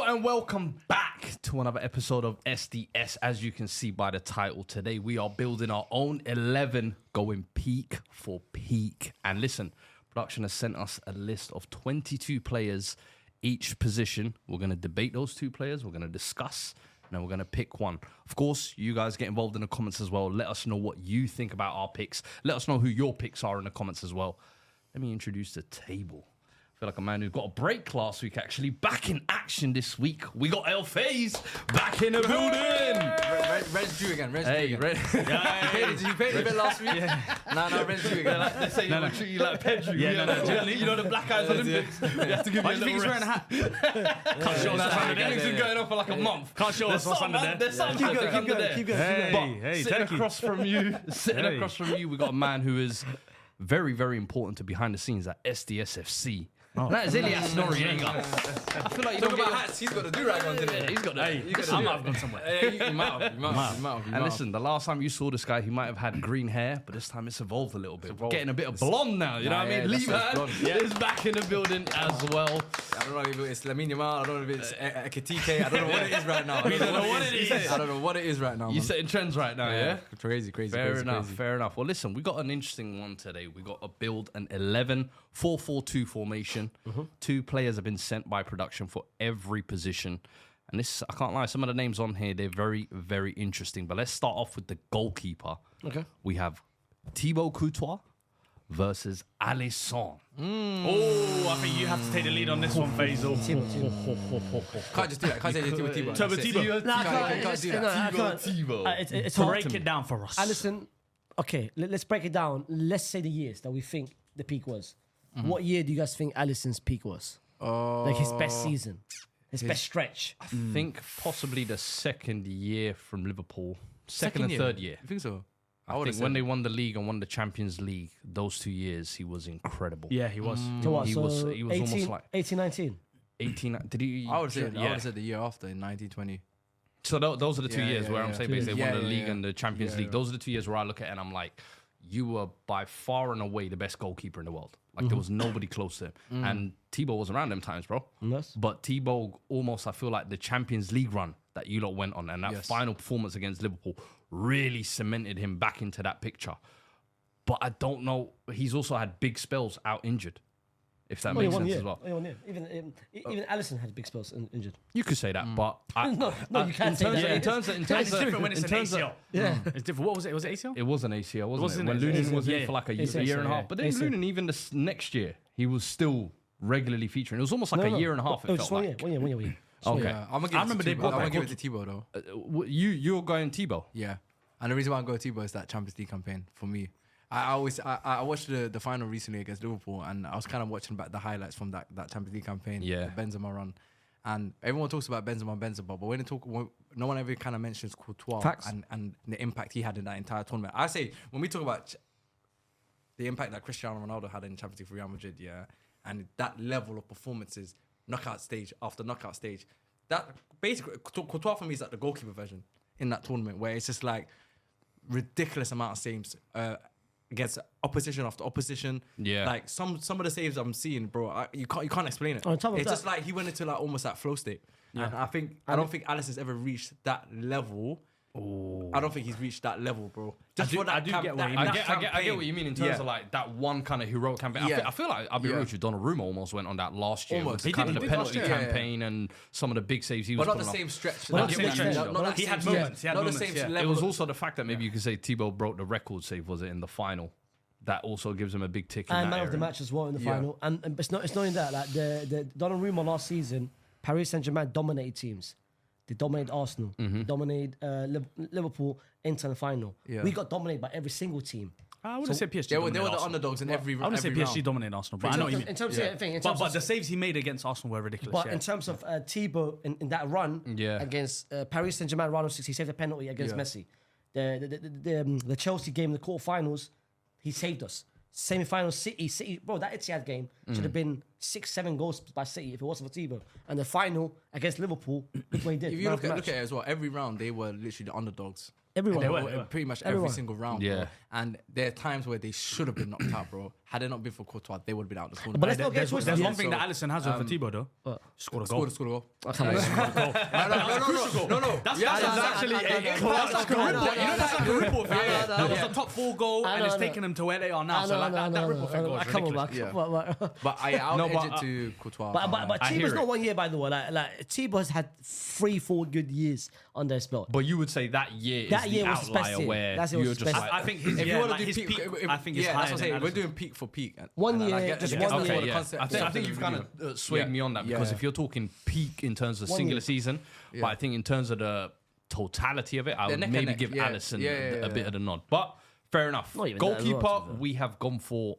and welcome back to another episode of SDS. As you can see by the title, today we are building our own 11, going peak for peak. And listen, production has sent us a list of 22 players each position. We're going to debate those two players. We're going to discuss, and then we're going to pick one. Of course, you guys get involved in the comments as well. Let us know what you think about our picks. Let us know who your picks are in the comments as well. Let me introduce the table. I feel like a man who got a break last week, actually. Back in action this week. We got El Faze back in the building. Red's due again. Hey, Red. Did you pay the bit last week? Yeah. No, Red's due again. They say you treat you like Pedro. You know the Black Guys Olympics. You have to give you a little wearing a hat? Can't show us what's under there. It's been going on for like a month. Can't show us what's under there. There's something under there. Keep going. But sitting across from you, we got a man who is very, very important to behind the scenes at SDSFC. That is Elias Noriega. I feel like you Talk don't about get hats. He's got the do-rag on today. He's got that. I might have gone somewhere. You might have. And listen, the last time you saw this guy, he might have had green hair, but this time it's evolved a little bit. We're getting a bit of blonde now, you know what I mean? Levan is back in the building as well. I don't know if it's Lamine Yamal. I don't know if it's Ekitike. I don't know what it is right now. I don't know what it is right now. You're setting trends right now, yeah? Crazy. Fair enough. Well, listen, we got an interesting one today. We got a build an 11, 4-4-2 formation. Two players have been sent by production for every position. And this, I can't lie, some of the names on here, they're very, very interesting. But let's start off with the goalkeeper. Okay. We have Thibaut Courtois versus Alisson. Oh, I think you have to take the lead on this one, Faisal. Can't just do that. Can't say Thibaut. Turbo Thibaut. Can't do that. It's break it down for us. Alisson, okay, let's break it down. Let's say the years that we think the peak was. What year do you guys think Alisson's peak was? Like his best season, his best stretch. I think possibly the second year from Liverpool. Second and third year. You think so? I think when they won the league and won the Champions League, those 2 years, he was incredible. Yeah, he was. So what? He was 18, almost like 18, 19. 18. Did he? I would say the year after in 1920. So those are the 2 years where I'm saying basically they won the league and the Champions League. Yeah. Those are the 2 years where I look at it and I'm like, you were by far and away the best goalkeeper in the world. Like there was nobody close to him. And Thibaut was around them times, bro. Yes. But Thibaut almost, I feel like the Champions League run that you lot went on and that final performance against Liverpool really cemented him back into that picture. But I don't know. He's also had big spells out injured. If that makes sense as well. Even Alisson had big spells injured. You could say that, but No, you can't say that. In terms of It's different when it's an ACL. It's different. What was it? Was it ACL? it was an ACL, wasn't it? Wasn't When it? Lunin was in Yeah. for like a ACL, year and a half. But then ACL. Lunin, even this next year, he was still regularly featuring. It was almost like a year and a half. It felt like. One year. Okay. I'm gonna give it to Thibaut though. You're going Thibaut. Yeah, and the reason why I go Thibaut is that Champions League campaign for me. I watched the final recently against Liverpool, and I was kind of watching back the highlights from that Champions League campaign, the Benzema run, and everyone talks about Benzema, but when no one ever kind of mentions Courtois and the impact he had in that entire tournament. I say when we talk about the impact that Cristiano Ronaldo had in Champions League for Real Madrid, and that level of performances, knockout stage after knockout stage, that basically Courtois for me is like the goalkeeper version in that tournament, where it's just like ridiculous amount of saves against opposition after opposition. Yeah, like some of the saves I'm seeing, bro, you can't explain it. On top of it's that, just like he went into like almost that flow state. And I don't think Alisson's ever reached that level. I don't think he's reached that level, bro. Just for that I get what you mean. I get what you mean in terms of like that one kind of heroic campaign. I feel like I'll be real with you. Donnarumma almost went on that last year. Almost. With the He did penalty last year. campaign and some of the big saves he was. But not the pulling same off. stretch. Not the same He stretch. had moments. Not the same It level. was also the fact that maybe you could say Thibaut broke the record save, was it, in the final? That also gives him a big tick in And that man of the area. match as well in the final. And it's not only that. Like the Donnarumma last season, Paris Saint-Germain dominated teams. They dominated Arsenal. They dominated Liverpool into the final. Yeah. We got dominated by every single team. I wouldn't say PSG. They were dominated the Arsenal. underdogs in every I wouldn't say every PSG round. dominated Arsenal, but I know what you mean. In terms But of the saves he made against Arsenal were ridiculous. But in terms of Thibaut in that run against Paris Saint-Germain, round of 6, he saved a penalty against Messi. The Chelsea game in the quarterfinals, he saved us. Semi-final City, bro, that Etihad game should have been 6-7 goals by City if it wasn't for Thibaut. And the final against Liverpool, look what he did. If you look at it as well, every round they were literally the underdogs. Everyone. They were pretty much every single round, Yeah. bro. And there are times where they should have been knocked out, bro. had it not been for Courtois, they would have been out the corner. But let's not get There's twisted. one thing that Alisson has over Thibaut though. Scored a goal. Scored a goal. I can't wait. No. That's actually a classic ripple. You know, that's like a ripple effect. That was the top 4 goal, and it's taken them to where they are now. So like that ripple effect was ridiculous. But I'll edge it to Courtois. But Thibaut's not 1 year, by the way. Like Thibaut's had 3-4 good years under his belt. But you would say that year is That the year was his best outlier year. where That year was you're his just best. like, I think his, If you yeah, want like to do his peak, peak, I think it's that's higher what I'm saying. than We're Alisson. doing peak for peak. 1 And I year, get- just I get one the year. concept. I think you've kind of swayed me on that because if you're talking peak in terms of 1 singular year. season, but I think in terms of the totality of it, I would neck and maybe neck. give Yeah. Alisson Yeah. a bit of the nod. But fair enough. Not even that as well, to be Goalkeeper, fair. we have gone for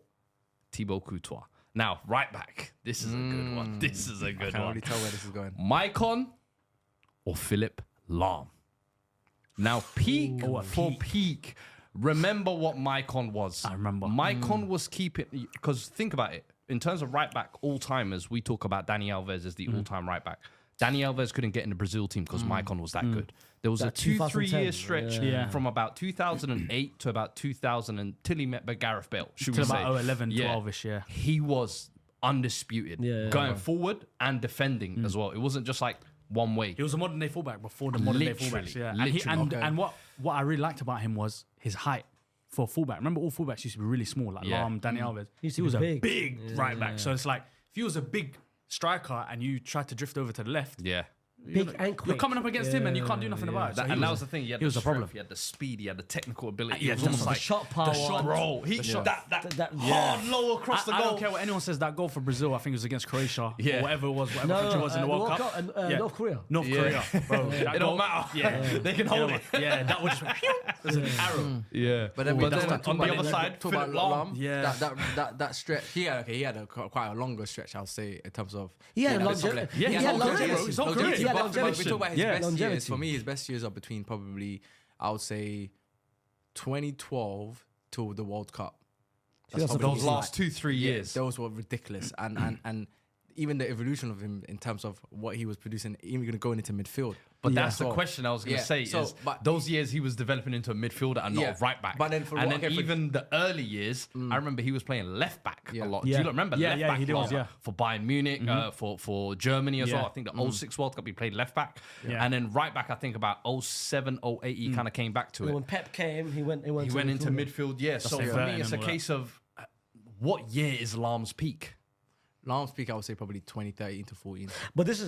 Thibaut Courtois. Now, right back. This is a good one. This is a I good can one. already tell where this is going. Maicon or Philip Lahm? Now, peak for peak. Remember what Maicon was. I remember. Maicon was keeping, because think about it. In terms of right back all timers, we talk about Dani Alves as the all time right back. Dani Alves couldn't get in the Brazil team because Maicon was that good. There was That a 2-3 year 2010, stretch from about 2008 to about 2000 until he met Gareth Bale. Should Till we say? about 11, 12-ish, yeah. He was undisputed going forward and defending as well. It wasn't just like one way. He was a modern day fullback before the modern day Literally, fullbacks. Yeah, literally. and what I really liked about him was his height for a fullback. Remember, all fullbacks used to be really small, like Lahm, Dani Alves. He was a big right back. So it's like if he was a big striker and you tried to drift over to the left, Big and quick. you're coming up against him and you can't do nothing about it. So And that was the thing. He was a problem. He had the speed. He had the technical ability. Yeah, It was almost the like shot power. The shot roll. That hard low across the I goal. don't care what anyone says. That goal for Brazil, I think it was against Croatia, Yeah. or whatever it was, whatever country it was in the World Cup. North Korea. North Korea, bro. It don't matter. Yeah, They can hold it. Yeah, that was just an arrow. Yeah. But then on the other side, talk Philip about Lahm. Yeah. that stretch. He had quite a longer stretch, I'll say, in terms of. He had longevity. longevity. He had longevity. His whole career. He had But longevity. we talk about his Yeah, best longevity. years. For me, his best years are between probably, I would say, 2012 till the World Cup. That's Those probably Those last 2-3 years. Those were ridiculous, and even the evolution of him in terms of what he was producing, even going into midfield. But that's the question I was going to say is but those years he was developing into a midfielder and not a right back. But then even the early years, I remember he was playing left back a lot. Yeah. Do you remember Yeah, left yeah, back he was, Lahm yeah. for Bayern Munich, for Germany as well. Yeah. I think the 06 World Cup he played left back. Yeah. And then right back, I think about 07, 08 he kind of came back to it. When Pep came, he went He went into midfield, yeah. So like for Burton me, it's a and all case of what year is Lahm's peak? Lahm's peak, I would say probably 2013 to 14. But this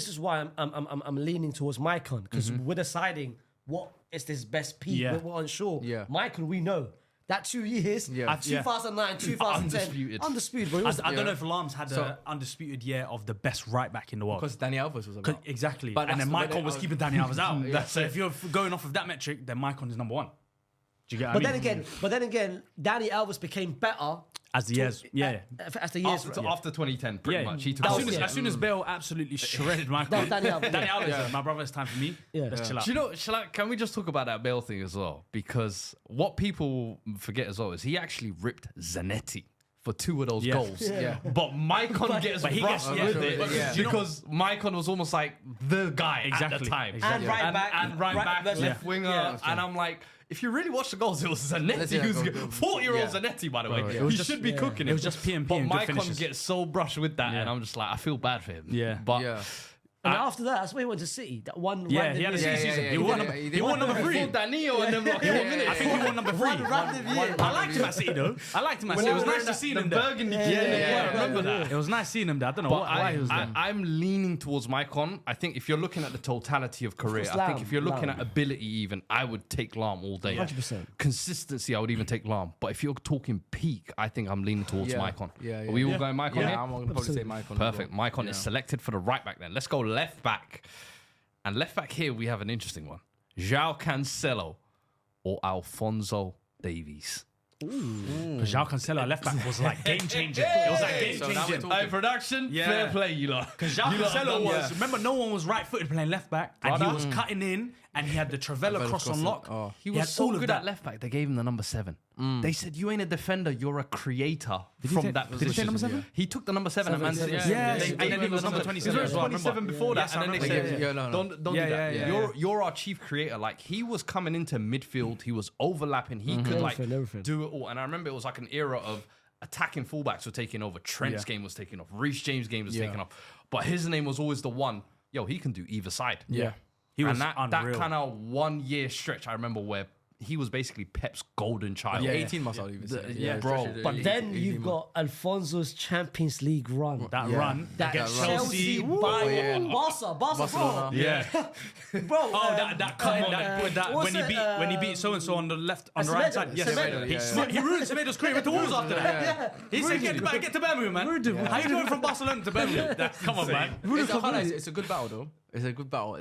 is why I'm leaning towards Maicon, because we're deciding what is his best peak. Yeah. We're unsure. Yeah. Maicon, we know that 2 years, Yeah. 2009, 2010, undisputed. Bro. I don't know if Lahm's had the undisputed year of the best right back in the world. Because Dani Alves was about. Exactly. But And then that's- Maicon was keeping Dani Alves out. Yeah. So if you're going off of that metric, then Maicon is number one. Do you get what But I mean? then again, Dani Alves became better As the years, as the years. After 2010, pretty much. He took As over. soon as, yeah. as soon as Bale absolutely shredded Maicon, That was Dani Alves, Dani yeah. Alves said, my brother, it's time for me. Yeah. Let's chill out. Do you know, can we just talk about that Bale thing as well? Because what people forget as well is he actually ripped Zanetti for 2 of those Yeah. goals. Yeah. But Maicon gets But he brushed gets- with yeah. it Yeah. because Maicon was almost like the guy at the Exactly. time. Exactly. And right back. And right back, left- left winger. Yeah. And I'm like, if you really watch the goals, it was Zanetti Yeah, who's go- 40-year-old yeah. Zanetti, by the way. It He was just- should be cooking it. It was just P&P But and good Maicon finishes. gets so brushed with that, and I'm just like, I feel bad for him. Yeah. But Yeah. And after that, that's why he went to City. That one. Yeah, random he had a year. silly season. yeah, He he won did, number- he did. he won number 3. Before Danilo and them lot came in, I think he won number 3. random year. I liked him at City though. I liked him at City. It was nice to see him there. Burgundy. Yeah, I remember that. It was nice seeing him there. I don't know But why he was there. I'm leaning towards Maicon. I think if you're looking at the totality of career, I think if you're looking Lahm. at ability even, I would take Lahm all day. 100%. Consistency, I would even take Lahm. But if you're talking peak, I think I'm leaning towards Yeah. Maicon. Yeah, Are yeah. we all going Maicon Yeah, here? I'm going to probably say Maicon. Perfect. Maicon is selected for the right back then. Let's go left back. And left back here, we have an interesting one. João Cancelo or Alphonso Davies? Because João Cancelo at left back was like game changing. It was like game So now we're changing. talking- Hey, production, Yeah. fair play, you lot. Because João You lot have Cancelo done was, well. remember, no one was right footed playing left back, and he Brother. was cutting in, and he had the Travella cross on lock. Oh. He had was so all of good that. at left back. They gave him the number 7. They said, "You ain't a defender. You're a creator from take- that did he position." take number 7? He took the number 7 at Man City. Yeah, They and gave then him he was the number 27 He was as well, I remember. 27 before that, Yes, I and then they remember. said, Yeah, no. "Don't do Yeah, that. yeah, yeah. You're our chief creator." Like he was coming into midfield. He was overlapping. He could like Everything. do it all. And I remember it was like an era of attacking fullbacks were taking over. Trent's game was taking off. Reece James' game was taking off. But his name was always the one, he can do either side. Yeah. He was that unreal. kind of 1 year stretch, I remember where he was basically Pep's golden child. Yeah, 18 months I'll even say. Bro. But then you've got Alfonso's Champions League run. That run That against Chelsea, Chelsea. Bayern, Barca, Barcelona. bro. Yeah. Bro, Oh, that come on, with that what's when he beat so and so on the left, on the right Semedo, side. Yes, Semedo, he ruined Semedo's career with the walls after that. He said, "Get to Birmingham, man. How you going from Barcelona to Birmingham? Come on, man." It's a good battle though. It's a good battle.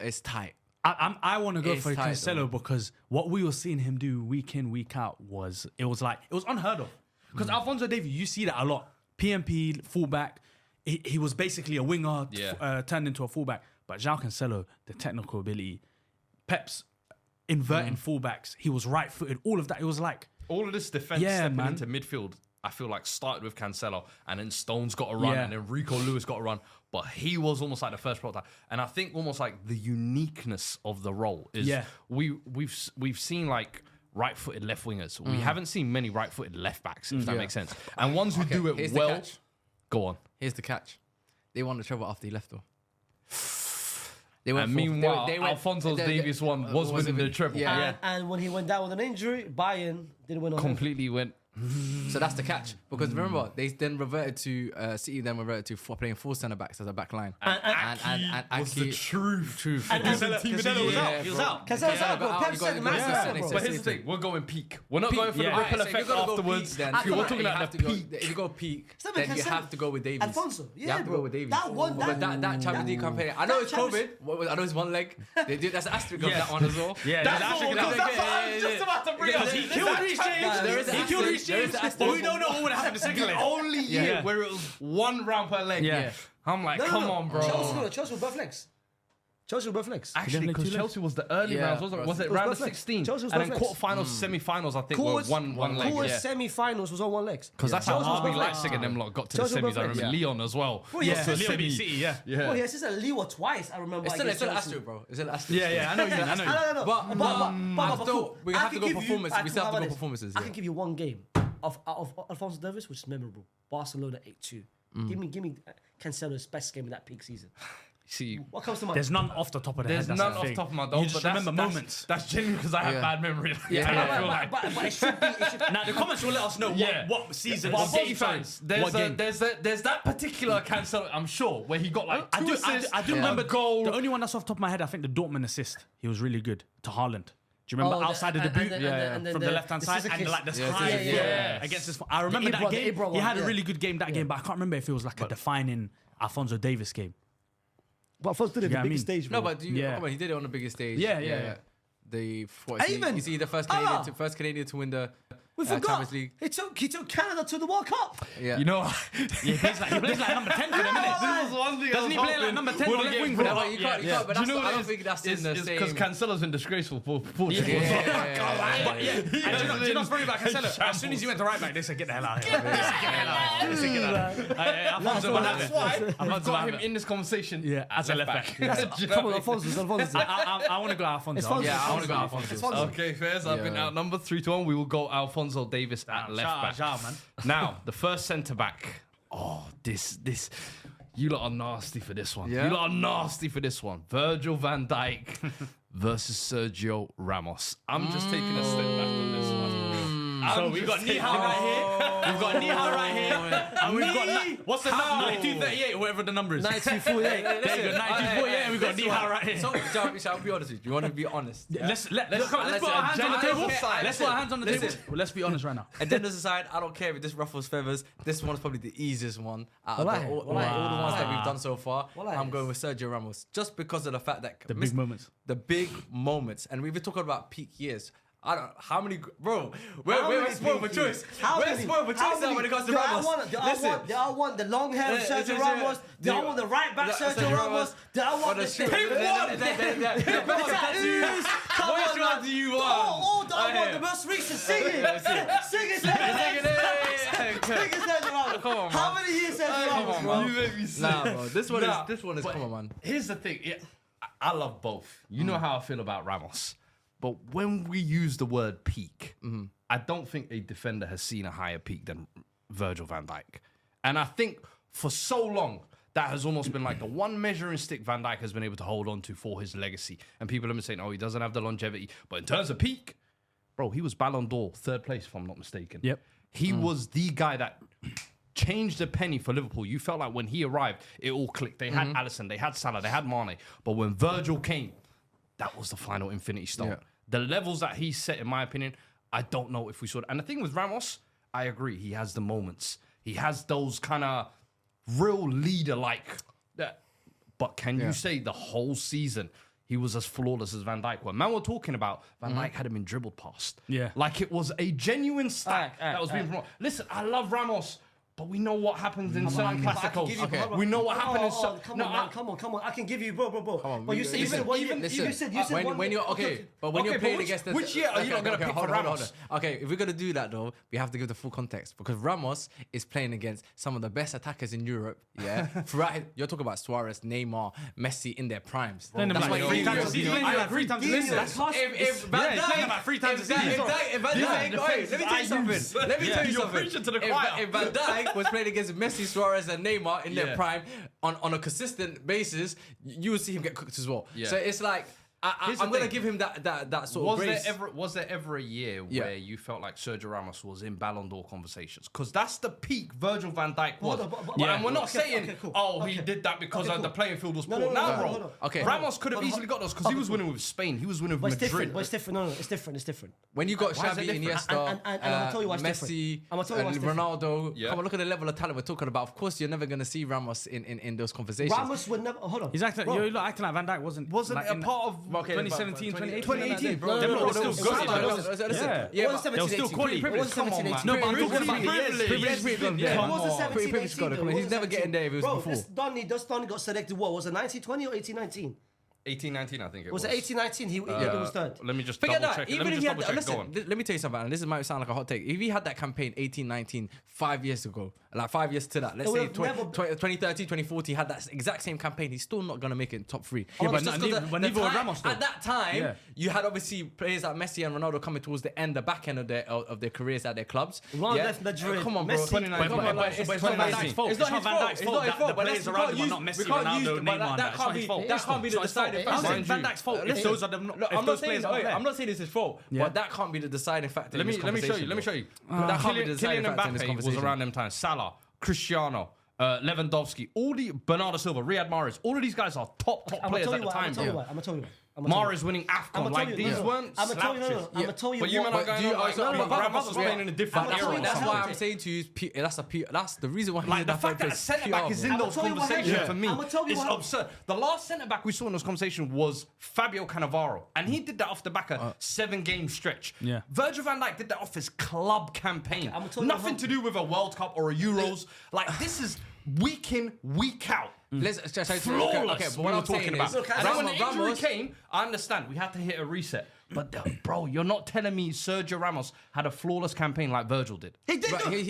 It's tight. I want to go It's for tight, Cancelo though. because what we were seeing him do week in, week out was unheard of. Because Alphonso Davies, you see that a lot. PMP, fullback. He was basically a winger turned into a fullback. But João Cancelo, the technical ability, Pep's inverting fullbacks. He was right-footed. All of that. It was like All of this defense stepping into midfield, I feel like started with Cancelo, and then Stones got a run, and then Rico Lewis got a run. But he was almost like the first prototype. And I think almost like the uniqueness of the role is we've seen like right-footed left wingers. We haven't seen many right-footed left backs, if that makes sense. And ones who do it well, go on. Here's the catch. They won the treble after he left though. And meanwhile, Alphonso Davies one was winning the treble. And when he went down with an injury, Bayern didn't win on him. Completely went. So that's the catch. Because remember, they then reverted to City. Then reverted to playing full centre backs as a back line. And was the truth. And Cancelo was out. He was out. Cancelo out, bro. Pep said the man. But here's the thing: we're going peak. We're not going for the ripple effect afterwards. We're talking about the peak. If you go peak, then you have to go with Davies. Alfonso, you have to go with Davies. That one, that Champions League campaign. I know it's COVID. I know it's one leg. They did that's an asterisk of that one as well. Yeah, that's what I was just about to bring up. He killed Reece James. He killed Reece James. But we don't know what would happen in the second leg. Only year where it was one round per leg. Yeah. I'm like, come on, bro. Chelsea were both legs. Chelsea were both legs. Actually, because Chelsea was the early rounds, wasn't it? Was it round of 16? And then quarterfinals, semi-finals, I think, were one leg. Courtois semi-finals was on one leg. Because that's how RB Leipzig and them lot got to the semis. I remember Leon as well. Yeah, Leon beat City, yeah. Well, yes, it's a Lille twice, I remember. It's still asterisk, bro. It's still asterisk. Yeah, I know you. But we have to go performances. We still have to go performances. I can give you one game of Alfonso Davies, which is memorable. Barcelona 8-2. Give me Cancelo's best game of that peak season. See, what comes to mind? There's none off the top of the head. There's none off the top of my dome. You just remember moments. That's genuine because I have bad memory. But it should be. Now the comments will let us know what season. What fans? There's that particular Cancelo, I'm sure, where he got like I do remember goal. The only one that's off the top of my head, I think the Dortmund assist. He was really good to Haaland. Do you remember outside of the boot from the left hand side and like the slide against his? I remember that game. He had a really good game that game, but I can't remember if it was like a defining Alfonso Davies game. But Alfonso did it on the biggest stage. No, but he did it on the biggest stage. Yeah. Is he the first Canadian to win the We forgot. Champions League? He took Canada to the World Cup. Yeah. You know, he plays like number 10 for them, innit? This was one thing. Doesn't he play like number 10 for left wing for them? You can't, but I don't think that's in the same. Because Cancelo's been disgraceful for Portugal. Do you know what's funny about Cancelo? As soon as he went to right back, they said, get the hell out of here. That's why I've got him in this conversation as a left back. Come on, Alfonso. I want to go Alfonso. Yeah, I want to go Alfonso. Okay, fairs. I've been outnumbered 3-1. We will go Alfonso Davies at left back. Man. Now, the first centre back. Oh, this. You lot are nasty for this one. Yeah? You lot are nasty for this one. Virgil van Dijk versus Sergio Ramos. I'm just taking a step back on this one. So we've got Nihal right here. We've got Nihal right here. And we've got, what's the number? 9238 or whatever the number is. 9248. There you go, 9248. And we've got Nihal right here. So, shall I be honest with you? Do you want to be honest? Let's put our hands on the table. Let's put our hands on the table. Let's be honest right now. And then there's a side, I don't care if this ruffles feathers. This one's probably the easiest one out of all the ones that we've done so far. I'm going with Sergio Ramos. Just because of the fact that... The big moments. The big moments. And we've been talking about peak years. I don't know how many, bro. We're spoiled for choice. We're spoiled for choice now when it comes to Ramos. They all want the long hair of Sergio Ramos. They all want the right back Sergio Ramos. They all want the tattoos. Come on, man. Do you want? All want the most recent singing. Singing Sergio Ramos. Come on, man. How many years Sergio Ramos, bro? You make me sick. Nah, bro. This one is come on, man. Here's the thing. I love both. You know how I feel about Ramos. But when we use the word peak, I don't think a defender has seen a higher peak than Virgil van Dijk. And I think for so long, that has almost been like the one measuring stick Van Dijk has been able to hold on to for his legacy. And people have been saying, oh, he doesn't have the longevity. But in terms of peak, bro, he was Ballon d'Or, 3rd place, if I'm not mistaken. Yep. He was the guy that changed the penny for Liverpool. You felt like when he arrived, it all clicked. They had Alisson, they had Salah, they had Mane. But when Virgil came, that was the final Infinity Stone. Yeah. The levels that he set, in my opinion, I don't know if we saw it. And the thing with Ramos, I agree. He has the moments. He has those kind of real leader-like. But can you say the whole season he was as flawless as Van Dijk? When man were talking about, Van Dijk hadn't been dribbled past. Yeah. Like it was a genuine stat that was being promoted. Listen, I love Ramos. But we know what happens in certain Clásicos. We know what happened in certain... Come on, man. Come on. I can give you, bro. But you said when you're playing against the... Which year are you not going to pick for Ramos? Okay, if we're going to do that, though, we have to give the full context. Because Ramos is playing against some of the best attackers in Europe, yeah? You're talking about Suarez, Neymar, Messi in their primes. That's why If Van Dijk was playing against Messi, Suarez, and Neymar in their prime on a consistent basis, you would see him get cooked as well. Yeah. So it's like I'm going to give him that sort of grace. Was there ever a year where you felt like Sergio Ramos was in Ballon d'Or conversations? Because that's the peak Virgil van Dijk was. And we're not saying, he did that because the playing field was poor. Bro. Ramos could have easily got those because he was winning with Spain. He was winning with Madrid. But it's different. No, it's different. When you got Xavi, Iniesta, and I'm tell you why it's Messi, and Ronaldo, come on, look at the level of talent we're talking about. Of course, you're never going to see Ramos in those conversations. Ramos would never... Hold on. He's acting like Van Dijk wasn't a part of... 2017, 2018, bro. Them lot were still good. They were still quality. It was 17, 18. No, but I'm talking about privilege. He's never getting there if it was before. This Donny got selected, what? Was it 1920 or 1819? 1819, I think it was. Was it 1819? He was third. Let me just double check. Even if he had, listen, let me tell you something, and this might sound like a hot take. If he had that campaign 1819 5 years ago, like 5 years to that, let's say 2013, 2014, had that exact same campaign, he's still not going to make it in top 3. Yeah, but neither was Ramos. At that time, you had obviously players like Messi and Ronaldo coming towards the end, the back end of their careers at their clubs. Ronaldo left Madrid. Come on, bro. It's not Van Dijk's fault. It's not Van Dijk's fault. The players around him are not Messi, Ronaldo, Neymar. That can't be the deciding factor. Van Dijk's fault. If those are I'm not saying it's his fault, but that can't be the deciding factor. Let me show you. That can't be the deciding factor in this Mbappe conversation. was around them times. Salah, Cristiano, Lewandowski, Bernardo Silva, Riyad Mahrez. All of these guys are top players at the time. I'm gonna tell you why. Mahrez winning AFCON. Like these weren't slouches. I'm gonna tell you But you man are going on like Ramos was playing in a different era. That's why I'm saying to you, that's the reason why. Like the fact that a centre back is in those conversations for me is absurd. The last centre back we saw in those conversations was Fabio Cannavaro, and he did that off the back of 7-game stretch. Yeah. Virgil van Dijk did that off his club campaign. Nothing to do with a World Cup or a Euros. Like this is week in, week out. Flawless. But what I'm talking about. And then when the injury came, I understand we had to hit a reset. But bro, you're not telling me Sergio Ramos had a flawless campaign like Virgil did. He did. Brother,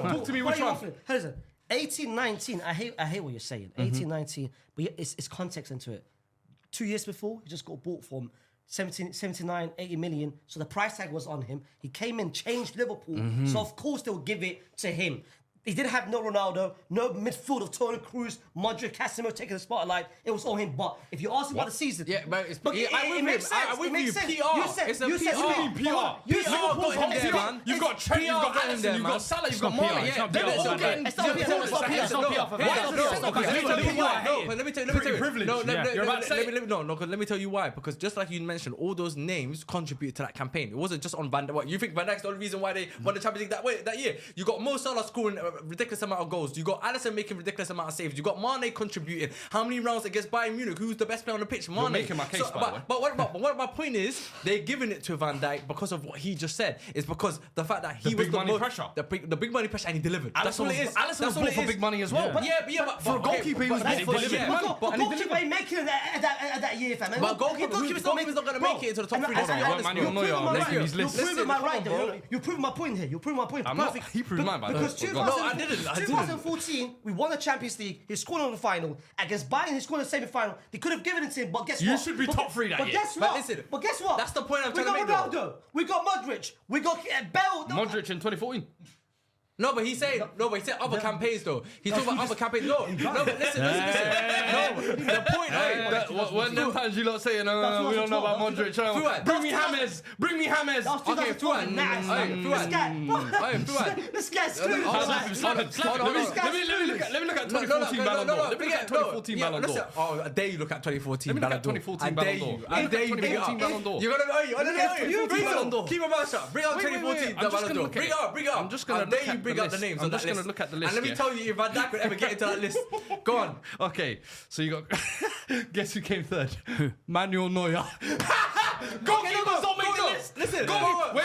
talk to me. Which one? Listen, 1819. I hate what you're saying. 1819, but it's context into it. 2 years before, he just got bought from 79, 80 million. So the price tag was on him. He came in, changed Liverpool. So of course they'll give it to him. He didn't have no Ronaldo, no midfield of Toure, Cruz, Modric, Cancelo taking the spotlight. It was all him. But if you ask about the season, it makes sense. It makes sense. It's a PR. You've got Trent, you've got Alisson, you've got Salah, you've got Mane. They're all getting. It's not Let me tell you why. Because just like you mentioned, all those names contributed to that campaign. It wasn't just on Van Dijk. You think Van Dijk's the only reason why they won the Champions League that year? You got Mo Salah scoring ridiculous amount of goals. You got Alisson making ridiculous amount of saves. You got Mane contributing. How many rounds against Bayern Munich? Who's the best player on the pitch? Mane. You're making my case, by the way. But what my point is, they're giving it to Van Dijk because of what he just said. It's because the fact that he was the big money pressure. The big money pressure, and he delivered. That's all it is. Alisson was bought for big money as well. But for a goalkeeper, he was bought for big money. But goalkeeper ain't making it that year, fam. But goalkeeper's not going to make it into the top 3. You're proving my right, though. You're proving my point here. You're proving my point. Perfect. He proved mine, by the way. Because 2014, we won the Champions League. He scored in the final. Against Bayern, he scored in the semi-final. They could have given it to him, but guess what? You should be top 3 that year. But guess what? That's the point I'm trying to make. We got Ronaldo. We got Modric. We got Bell. Modric in 2014. No, but he's saying other campaigns though. He's talking about other campaigns. No, but listen. No, the point. When them times you lot saying, we don't know about Modric. Bring me James. Okay, Fuad. This guy's screwed. Let me look at 2014 Ballon d'Or. Let me look at 2014 Ballon d'Or. Oh, I dare you look at 2014 Let me look Ballon at d'Or. 2014 Ballon d'Or. I dare you bring it up. 2014 Ballon d'Or. You're gonna keep your mouth shut. Bring up Wait, 2014 I'm just Ballon gonna d'Or. look at Bring it. it up. I'm just gonna I dare look you at bring the up the list. names I'm on that just gonna list. look at the list, And let me yeah. tell you if Van Dijk could ever get into that list. Go on. Okay, so you got. Guess who came third? Manuel Neuer. Goalkeepers don't make the list. Listen. Wait.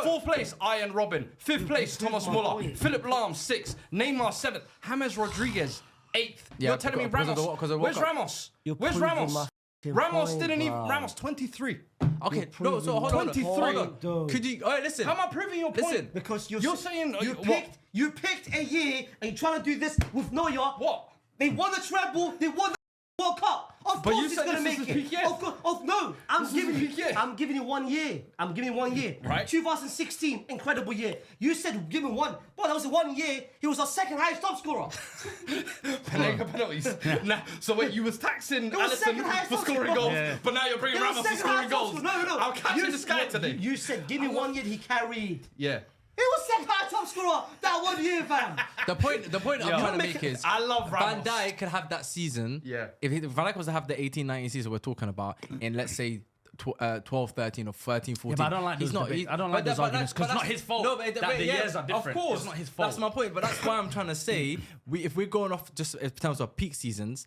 Fourth place, Ian Robben. Fifth place, Thomas Muller. Philip Lahm, 6th. Neymar, 7th. James Rodriguez, 8th. Yeah, You're telling me because of Ramos. the Where's World Cup. Ramos? You're Where's proving Ramos? my Ramos point, didn't even. bruh. Ramos 23. Okay, no, so hold on. 23. Hold on. Could you? All right, listen. How am I proving your point? Listen. Because You're saying you picked a year and you're trying to do this with Neuer. What? They won the treble. They won the World Cup. Of But course you he's said gonna this is make the it. peak year. Of course. No, This is the peak year. I'm giving you 1 year. I'm giving you 1 year. Right. 2016, incredible year. You said give him one. But that was 1 year. He was our second highest top scorer. Penalties. Nah, so wait, you was taxing was second Alisson highest for top scoring scorer. goals, Yeah. but now you're bringing He was Ramos for second scoring highest top goals. scorer. No. I'm catching this guy today. You said give me 1 year. He carried. Yeah. He was second highest top scorer that 1 year, fam. The point I'm trying to make is I love Van Ramos. Dijk could have that season. Yeah. If Van Dijk was to have the 18-19 season we're talking about in, let's say, 12, 13 or 13, 14. Yeah, but I don't like he's those not, debates. he- I don't like but those that- but arguments, 'cause it's that's- not his fault No, but that the years are different. Of course, It's not his fault. That's my point. But that's why I'm trying to say, if we're going off just in terms of peak seasons,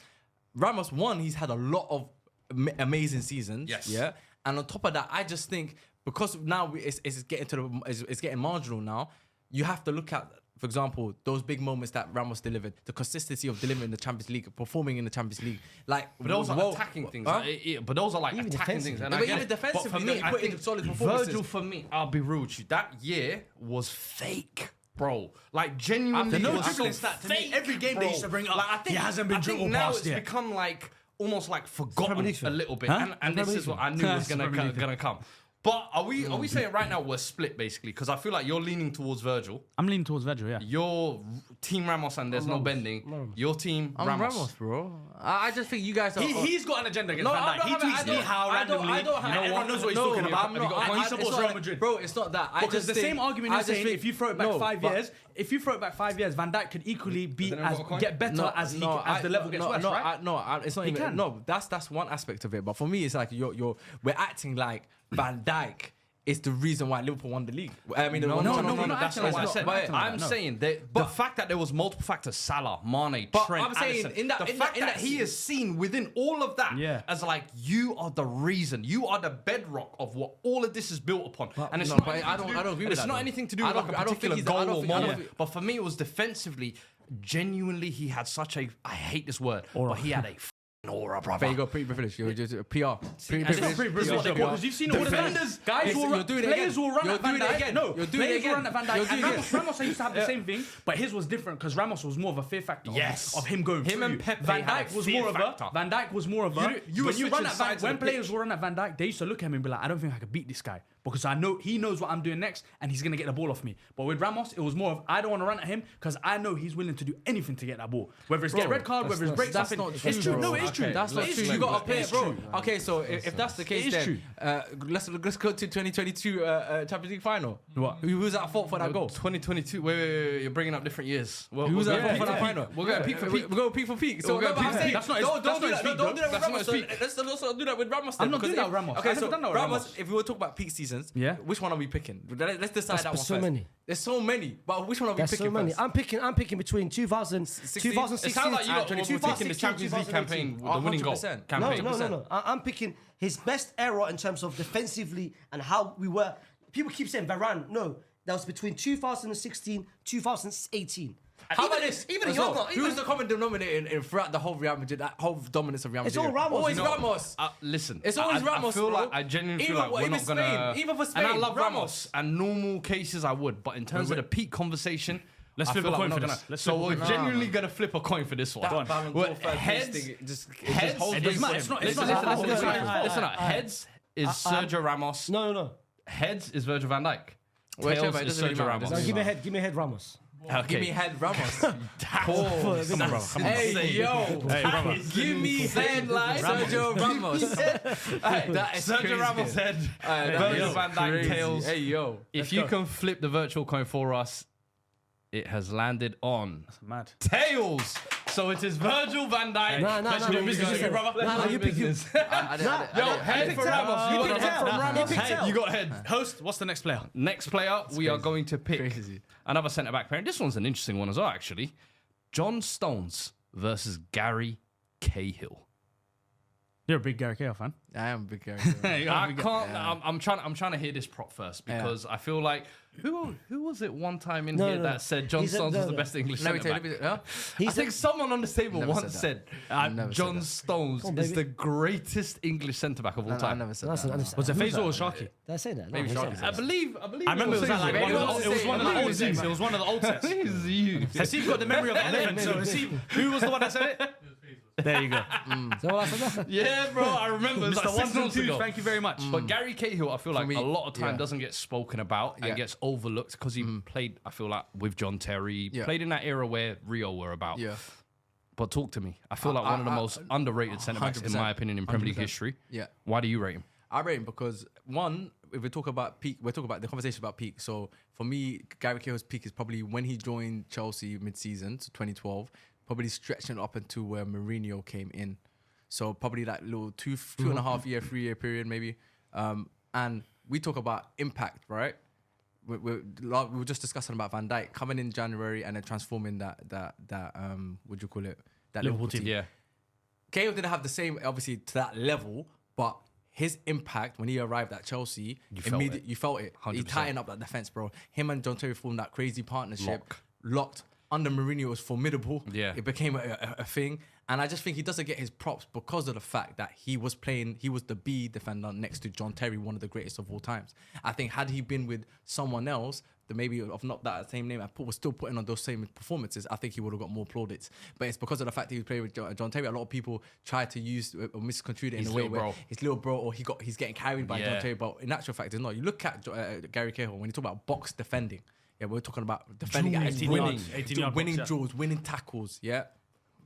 Ramos, one, he's had a lot of amazing seasons. Yes. Yeah. And on top of that, I just think because now it's getting marginal now, you have to look at, for example, those big moments that Ramos delivered, the consistency of delivering the Champions League, performing in the Champions League. Like, But those are attacking things. Huh? But those are like Even attacking things. defensively. And I But get even it. defensively, But for though, me, you I put in think solid performances. Virgil, for me, I'll be real with you. That year was fake, bro. Like genuinely, The no it was dribbling so stat to me, fake, every game they bro. used to bring it up, Like, I think he hasn't been I think dribbled now past it's yet. become like almost like forgotten Premier League a little bit. Huh? And this is what I knew was Premier League. gonna come. But are we saying right now we're split basically? Because I feel like you're leaning towards Virgil. I'm leaning towards Virgil, yeah. Your team Ramos and there's no bending. Your team I'm Ramos, bro. I just think you guys are. He's got an agenda against No, Van I Dijk. don't He have it. tweets me how randomly. I don't have You know, everyone knows what he's talking about. I'm Have you got a point? He it's supports not Real that- Madrid. Bro, it's not that. Because the same argument you're saying, if you throw it back 5 years, Van Dijk could equally be then I've got a coin? get better as the level gets worse, right? It's not He even. can. No, that's one aspect of it. But for me, it's like we're acting like Van Dijk is the reason why Liverpool won the league. I mean, No, no, we're not That's acting not what I like that. said. We're not acting like I'm that, no. saying that the fact that there was multiple factors, Salah, Mane, But Trent, I'm saying Alisson, in that- the in fact that- in that that he is seen within all of that Yeah. as like you are the reason, you are the bedrock of what all of this is built upon. And it's no, not but anything I to don't- do- I don't agree with It's that, not though. anything to do I with don't- like a I don't think particular he's- I goal don't or think- I don't moment. think- But for me, it was defensively. Genuinely, he had such a. I hate this word, but he had a aura, brother. There you go, pre-privilege. You're just PR. This is what they call, because you've seen all the Defenders, guys will you're run, doing it players again. will run You're at Van doing it Dijk. again. No, You're doing players it will run again. at Van You're Dijk. doing And it Ramos used to have the same thing, but his was different because Ramos was more of a fear factor. Yes. Of him going Him through and you. Pepe Van had Dijk a was fear more of factor. a. Van Dijk was more of a. You were when you run switching at sides of when the players pitch. will run at Van Dijk, they used to look at him and be like, I don't think I could beat this guy because I know he knows what I'm doing next and he's gonna get the ball off me. But with Ramos, it was more of I don't want to run at him because I know he's willing to do anything to get that ball. Whether it's get a red card, whether it's break That's something. not It's true, true. bro. No, it is true. That's not It is true. true. You got to play It it, is bro. true. Okay, so if that's the case, is then true. let's go to 2022 Champions League final. What? Who was at fault for that goal? 2022. Wait. You're bringing up different years. Who was at fault for that yeah. final? We're going peak for peak. We're going peak for peak. So We're going no, but I'm peak for saying, peak. That's not his- don't that's do not that. his peak, Don't do that with That's not Ramos. his peak. Let's also do that with Ramos. I'm not because doing that if- with Ramos. I Okay, never so done that with Ramos. Ramos. If we were talking about peak seasons, Yeah. which one are we picking? Let's decide that one so first. many. There's so many, but which one are we There's picking so many. first? I'm picking between 2016 It sounds like you lot were picking the 2016, Champions League campaign, the winning goal 100%. campaign. No. I'm picking his best era in terms of defensively and how we were. People keep saying Varane. No, that was between 2016, 2018. How about this? Even as well? younger. Who's the common denominator in throughout the whole Real Madrid, that whole dominance of Real Madrid? It's all Ramos. Always No. Ramos. Listen, It's always Ramos, I feel bro. like I genuinely feel Even like we're even not gonna. Spain, even for Spain, and I love Ramos. Ramos. And normal cases, I would. But in terms of the peak conversation, Let's I flip feel a like coin we're for not this. gonna- Let's So flip a we're coin. genuinely gonna flip a coin for this one. That Ballon Well, d'Or first heads. place thing, it just Heads. holds It doesn't matter. It's not. It's Listen, not. listen, It's listen, not. listen. Heads is Sergio Ramos. No. Heads is Virgil van Dijk. Whichever, Tails it is doesn't really Sergio matter. Ramos. Now give me a head, Ramos. Give me head Ramos. Come on, bro. Come on. Hey, yo. Hey, brother. Give me head like Sergio Ramos. That is Sergio crazy. Ramos head. That Virgil is van Dijk crazy. tails. Hey, yo. If you can flip the virtual coin for us, it has landed on Mad. tails. So it is Virgil van Dijk. No, Your business, no, brother. no, you pick you. Yo, head for Ramos. You got head from Ramos. You got head. Host, what's the next player? Next player, we are going to pick Crazy. another centre back pairing. This one's an interesting one as well, actually. John Stones versus Gary Cahill. You're a big Gary Cahill fan. I am a big character. I can't. I'm trying to hear this prop first because I feel like who was it one time in here that said John Stones was the best English Let me centre tell you. back? Huh? I think someone on the table Never once said said Never John said that. Stones on, is baby. the greatest English centre back of all I time. never said That's that. an- Was it Faisal or Sharky? Did I say that? Maybe No, Sharky I believe. I remember it was at like Maybe one of it the, it was one of the was old the teams. same. It was one of the old sets. It is you. Hasib got the memory of the 11, so Hasib, who was the one that said it? There you go. So what I said that? Yeah, bro, I remember. It was Mr. like 6 months 1 ago. thank you very much. But Gary Cahill, I feel like me, a lot of time yeah. doesn't get spoken about and Yeah. gets overlooked because he played, I feel like, with John Terry, Yeah. played in that era where Rio were about. Yeah. But talk to me. I feel like one of the most underrated centre backs, in 100%. my opinion, in Premier League 100%. history. Yeah. Why do you rate him? I rate him because one, if we talk about peak, we're talking about the conversation about peak. So for me, Gary Cahill's peak is probably when he joined Chelsea mid-season, so 2012, probably stretching up into where Mourinho came in. So probably that little two and a half year, 3 year period maybe. And we talk about impact, right? We were just discussing about Van Dijk coming in January and then transforming that what do you call it? That Liverpool team. Yeah. Cahill didn't have the same, obviously, to that level, but his impact when he arrived at Chelsea, you felt it. 100%. He tightened up that defense, bro. Him and John Terry formed that crazy partnership. Lock. Locked. Under Mourinho, it was formidable. Yeah. It became a thing. And I just think he doesn't get his props because of the fact that he was the B defender next to John Terry, one of the greatest of all times. I think had he been with someone else, that maybe of not that same name, was still putting on those same performances, I think he would have got more plaudits. But it's because of the fact that he was playing with John Terry. A lot of people try to use or misconstrue it in His a way little where bro. his little bro, or he's getting carried by Yeah. John Terry. But in actual fact, it's not. You look at Gary Cahill, when you talk about box defending, yeah, we're talking about defending at his 18 winning, yards, 18 yard winning box, yeah. draws, winning tackles, yeah.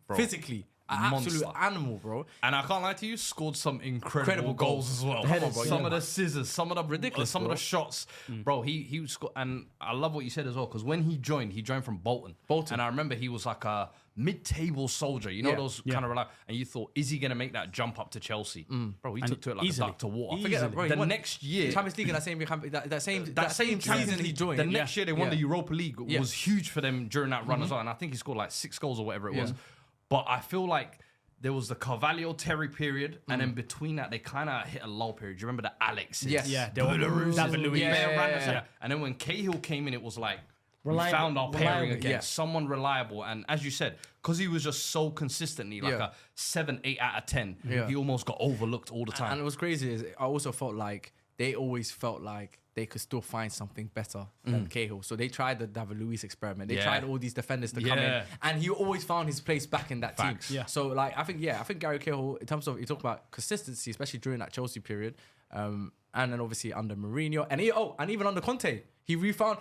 Bro. Physically, an absolute Monster. animal, bro. And I can't lie to you, scored some incredible Incredible goals goals. as well. Come on, bro, Some yeah. of the scissors, some of the Ridiculous, some bro. of the shots, bro. He scored, and I love what you said as well because when he joined from Bolton. And I remember he was like a mid-table soldier. You know Yeah. those kind of and you thought, is he gonna make that jump up to Chelsea? Bro, he took to it like easily. a duck to water. Forget that, bro. He The won next year, Champions League in that same Champions season he League, joined. The next year they won Yeah. the Europa League Yeah. was huge for them during that run as well. And I think he scored like 6 goals or whatever it was. Yeah. But I feel like there was the Carvalho Terry period, and then between that they kind of hit a lull period. Do you remember the Alexes? Yes. Yeah, they were David Luiz. Yeah. And then when Cahill came in, it was like Reliable- we found our pairing reliable. again, Yeah. someone reliable. And as you said, because he was just so consistently like Yeah. a 7, 8 out of 10, Yeah. he almost got overlooked all the time. And what's crazy is I also felt like they always felt like they could still find something better than Cahill. So they tried the David Luiz experiment. They Yeah. tried all these defenders to come in. Yeah. And he always found his place back in that Facts. team. Yeah. So like I think Gary Cahill, in terms of you talk about consistency, especially during that Chelsea period, and then obviously under Mourinho and even under Conte. He refound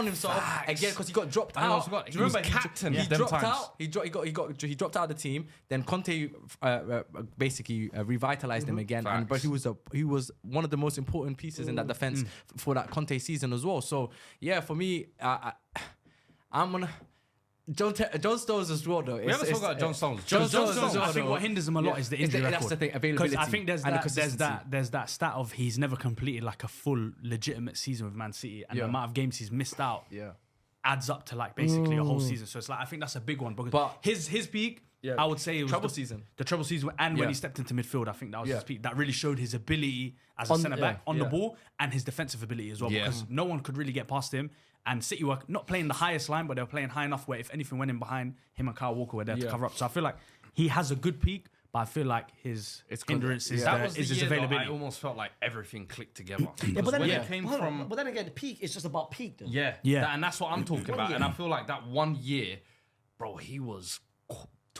himself again because he got dropped I out. almost forgot. Do He was remember captain He them dropped times. out. He dropped out of the team. Then Conte basically revitalized him again. And but he was one of the most important pieces in that defense for that Conte season as well. So yeah, for me, I'm gonna. John Stones as well, though. We haven't spoken about John Stones. John Stones as well, I think though. what hinders him a lot is the injury record. That's the thing, Because availability. I think and the consistency. there's that stat of he's never completed like a full legitimate season with Man City, and the Yeah. amount of games he's missed out Yeah. adds up to like basically a whole season. So it's like I think that's a big one because But- his peak, I would say it was Treble the season. The treble season, and when Yeah. he stepped into midfield, I think that was Yeah. his peak. That really showed his ability as a centre back on the Yeah. ball and his defensive ability as well. Yeah. Because no one could really get past him. And City were not playing the highest line, but they were playing high enough where if anything went in behind, him and Kyle Walker were there to Yeah. cover up. So I feel like he has a good peak, but I feel like his hindrance is, That was the is his year though, availability. I almost felt like everything clicked together. Yeah, but Because then when again, it came hold on, from but then again, the peak is just about peak, though. Yeah. Yeah. And that's what I'm talking about. And I feel like that one year, bro, he was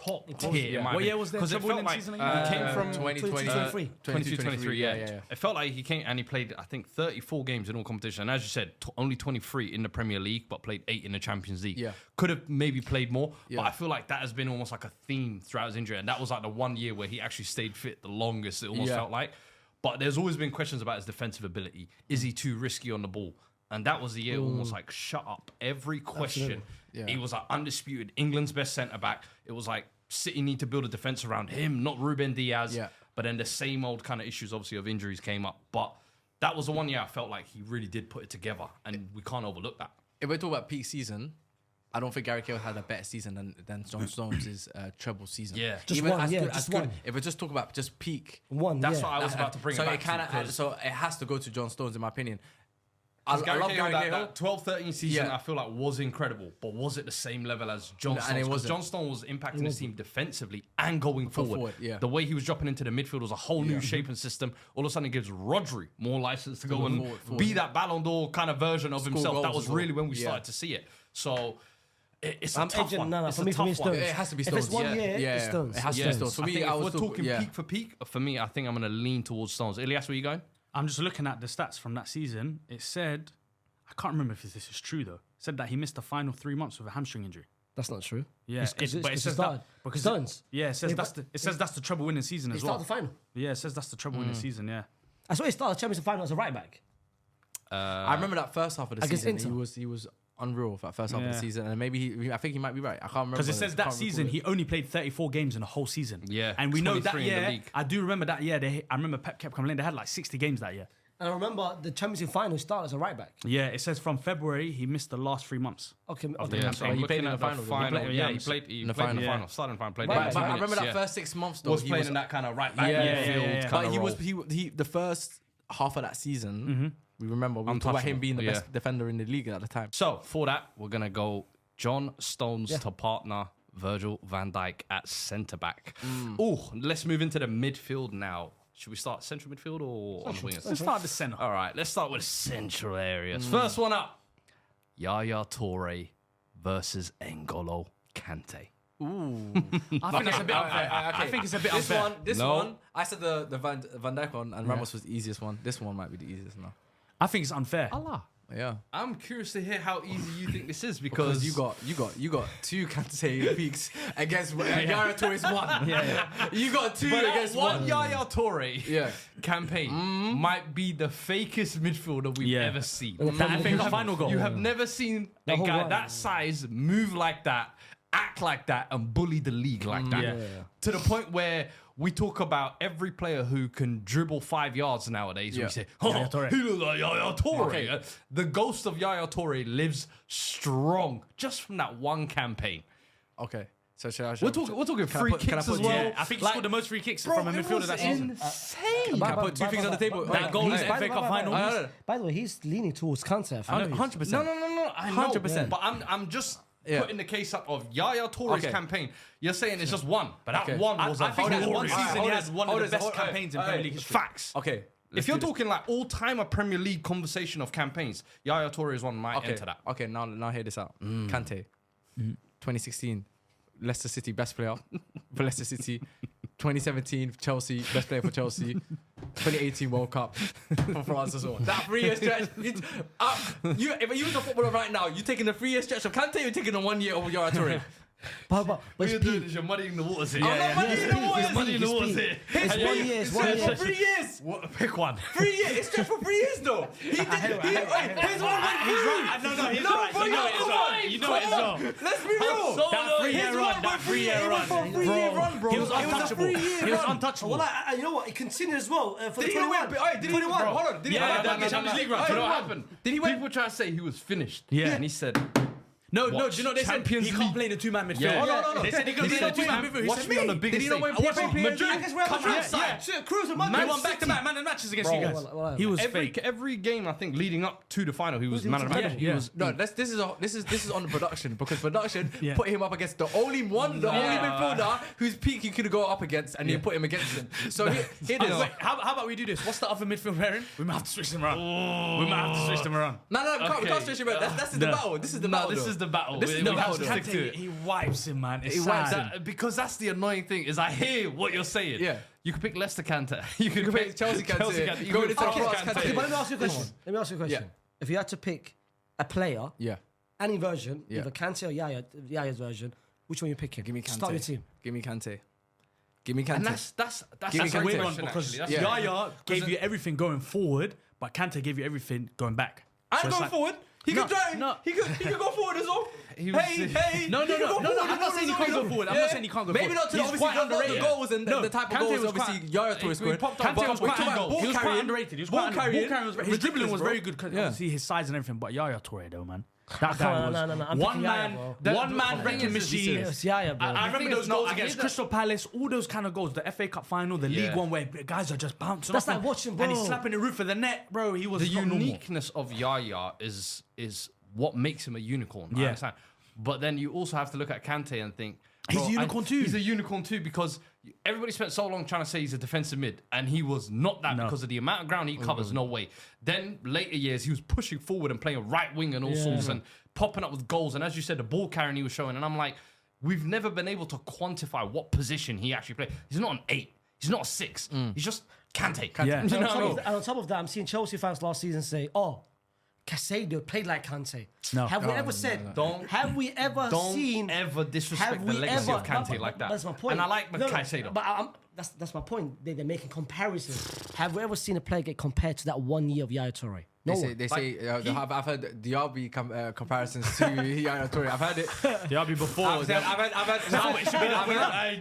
top tier. What year was there? Because it felt like season he came from 2023. 22-23, yeah. It felt like he came and he played, I think, 34 games in all competition. And as you said, only 23 in the Premier League, but played 8 in the Champions League. Yeah. Could have maybe played more, but I feel like that has been almost like a theme throughout his injury. And that was like the one year where he actually stayed fit the longest, it almost felt like. But there's always been questions about his defensive ability. Is he too risky on the ball? And that was the year almost like shut up every question. He was like undisputed England's best centre-back. It was like City need to build a defence around him, not Ruben Diaz. Yeah. But then the same old kind of issues, obviously, of injuries came up. But that was the one year I felt like he really did put it together. And we can't overlook that. If we talk about peak season, I don't think Gary Cahill had a better season than John Stones' treble season. Yeah. Just Even one, as yeah, good, just as good. one. If we just talk about just peak, That's what I was about to bring so it back to. So it has to go to John Stones, in my opinion. I love Gary Gary Cahill, Cahill. that 12-13 season, I feel like was incredible, but was it the same level as John Stones? Because John Stones was impacting his team defensively and going forward. The way he was dropping into the midfield was a whole new shape and system. All of a sudden, it gives Rodri more license to go and be that Ballon d'Or kind of version of himself. That was really when we started to see it. So it's a tough one. No, it's for a me, tough one. Stones. It has to be If Stones. it's 1 year, it's Stones. It has to be Stones. For me, if we're talking peak for peak, for me, I think I'm going to lean towards Stones. Elias, where you going? I'm just looking at the stats from that season. It said, I can't remember if this is true though. It said that he missed the final 3 months with a hamstring injury. That's not true. Yeah, but it says that because Stones. Yeah, it says that's the treble winning season He as well. started the final. Yeah, it says that's the treble winning season. Yeah. I saw he started the Champions League final as a right back. I remember that first half of the Against season. Inter. He was unreal for that first half of the season, and maybe I think he might be right. I can't remember Because it says that season he only played 34 games in a whole season. Yeah, and we know that 23 in the year. league. I do remember that year. I remember Pep kept coming in. They had like 60 games that year. And I remember the Champions League final started as a right back. Yeah, it says from February he missed the last 3 months. Okay, Of the Yeah, campaign. so he he played played in in the the final. final. He Yeah, played- he played in the final. final. Started in the final. Played Right, like But 2 I minutes, remember that yeah. first 6 months though. Was he playing was in that kind of right back Yeah, midfield yeah. kind But of he role. was the first half of that season. We remember we talked about him Untouchable, being the yeah. best defender in the league at the time. So for that, we're gonna go John Stones to partner Virgil van Dijk at centre back. Oh, let's move into the midfield now. Should we start central midfield or on the wingers? Let's start at the center. All right, let's start with central areas. First one up, Yaya Toure versus N'Golo Kante. I think that's a bit unfair. I think it's a bit unfair. This one, I said the Van Dijk one, and Ramos was the easiest one. This one might be the easiest now. I think it's unfair. Yeah, I'm curious to hear how easy you think this is because because you got two Kante peaks against Yaya Toure's one. You got two against one. Yaya Toure campaign might be the fakest midfielder we've ever seen. That FA Cup final goal. You have never seen a whole guy run. that size move like that, act like that, and bully the league like that. To the point where we talk about every player who can dribble 5 yards nowadays. We say, Yaya Toure. he looks like Yaya Toure. Okay. The ghost of Yaya Toure lives strong just from that one campaign. Okay, so shall I? We're talking free can I kicks put- as well. Yeah, I think he scored the most free kicks from a midfielder that season. insane. Can I put two things on the table? That goal in the By FA Cup final. the way, he's leaning towards Kante. 100%. No. I know, 100%. But I'm just putting the case up of Yaya Toure's campaign. You're saying it's just one, but that one was I think that one glorious. season he has one of the hold best this, campaigns in Premier League history. Facts. Okay. If you're talking like all-time Premier League conversation of campaigns, Yaya Toure's one might enter that. Okay, now hear this out. Kante, 2016, Leicester City best player for Leicester City. 2017 Chelsea best player for Chelsea. 2018 World Cup for France as well. That 3-year stretch. If you was a footballer right now, you taking the 3-year stretch of Kante, you're taking the 1 year of Yaya Toure. But What it's you're peak. doing is you're muddying the waters here. I'm not muddying the waters. You're muddying the It's waters peak. here. It's 1 year. It's 1 For year. 3 years. Pick one. 3 years. It's just for 3 years though. He's one went through. He's right. No, he's right. but You know it as well. You know it as well. Let's be real. That 3-year run. That 3-year run. For a 3-year run, bro. He was It a untouchable. 3-year He was run. untouchable. Well, you know what? It continued as well for Did the he win? 21. Did he win? Hold on. Did he Yeah, win? the Champions League run. Do you know what Hold on. happened? Did he win? People try to say he was finished. Yeah. And he said, No, do Watch you know what they said? Champions He League. can't play in a two-man midfield. Yeah. No. They said he could Did play in a he two-man not midfield. He watch said me on the me. biggest Did he not win stage. Premier League? Madrid. Come outside. Cruz and He won back-to-back man of the matches against you guys. Well, He was fake. Every game, I think, leading up to the final, he was man of the match. Yeah. He was No, this is on the production because production Yeah. put him up against the only midfielder whose peak you could go up against, and you put him against him. So here it is. Wait, how about we do this? What's the other midfield pairing? We might have to switch them around. We might have to switch them around. No, we can't Okay. switch him around. This is the battle. This is the battle. This though. is the battle. Listen, We no, have to stick Kante, to it. he wipes him, man. It's He wipes sad. Because that's the annoying thing is I hear what you're saying. Yeah. You could pick Leicester Kante. You could pick pick Chelsea Kante. Kante. You Go could to pick France France Kante. Okay, but let me ask you a question. Let me ask you a question. Yeah. If you had to pick a player, Yeah. any version, Yeah. either Kante or Yaya's version, which one are you picking? Give me Kante. Start your team. Give me Kante. Give me Kante. And that's Give me a Kante. weird One, question, because actually. Yeah. Yaya gave you everything going forward, but Kante gave you everything going back. I'm So it's going like- forward. He No, could drive. no. He could go forward as well. He was- Hey. No, he could go forward. I'm not saying he can't go forward. I'm not saying he can't go Maybe forward. not to He's obviously quite the underrated. goals and No, the type of Kante goals was obviously quite- Yaya Toure scored. popped up. Kante was Ball quite carrying. he was quite underrated. He was Ball quite carrying. his dribbling was bro. very good because Yeah. obviously his size and everything. But Yaya Toure though, man, that No, guy was no, I'm one picking Yaya, man, bro. one man The wrecking thing is, machine. It's Yaya, bro. I thing remember is those not- goals I against hear that- Crystal Palace, all those kind of goals, the FA Cup final, the League Yeah. One, where guys are just bouncing That's off like him, watching, and he's bro. slapping the roof of the net, bro. He was The not normal. uniqueness of Yaya is what makes him a unicorn. I Yeah. understand. But then you also have to look at Kante and think He's bro, a unicorn too. He's a unicorn too because everybody spent so long trying to say he's a defensive mid, and he was not that because of the amount of ground he covers. No way. Then later years he was pushing forward and playing right wing and all sorts and popping up with goals. And as you said, the ball carrying he was showing. And I'm like, we've never been able to quantify what position he actually played. He's not an 8. He's not a 6. He's just Kante. Yeah. You know And what I mean? on top of that, I'm seeing Chelsea fans last season say, "Oh, Casado played like Kante." No. Have we ever said? Don't- Have we ever Don't seen? ever disrespect Have the we legacy ever? of Kante but- like that. That's my point. And I like Caicedo. But that's my point. They're making comparisons. Have we ever seen a player get compared to that 1 year of Yaya Toure? No one. They say I've heard Diaby comparisons to Yaya Toure. I've heard it. Diaby before. I've heard No, it should be the other way around.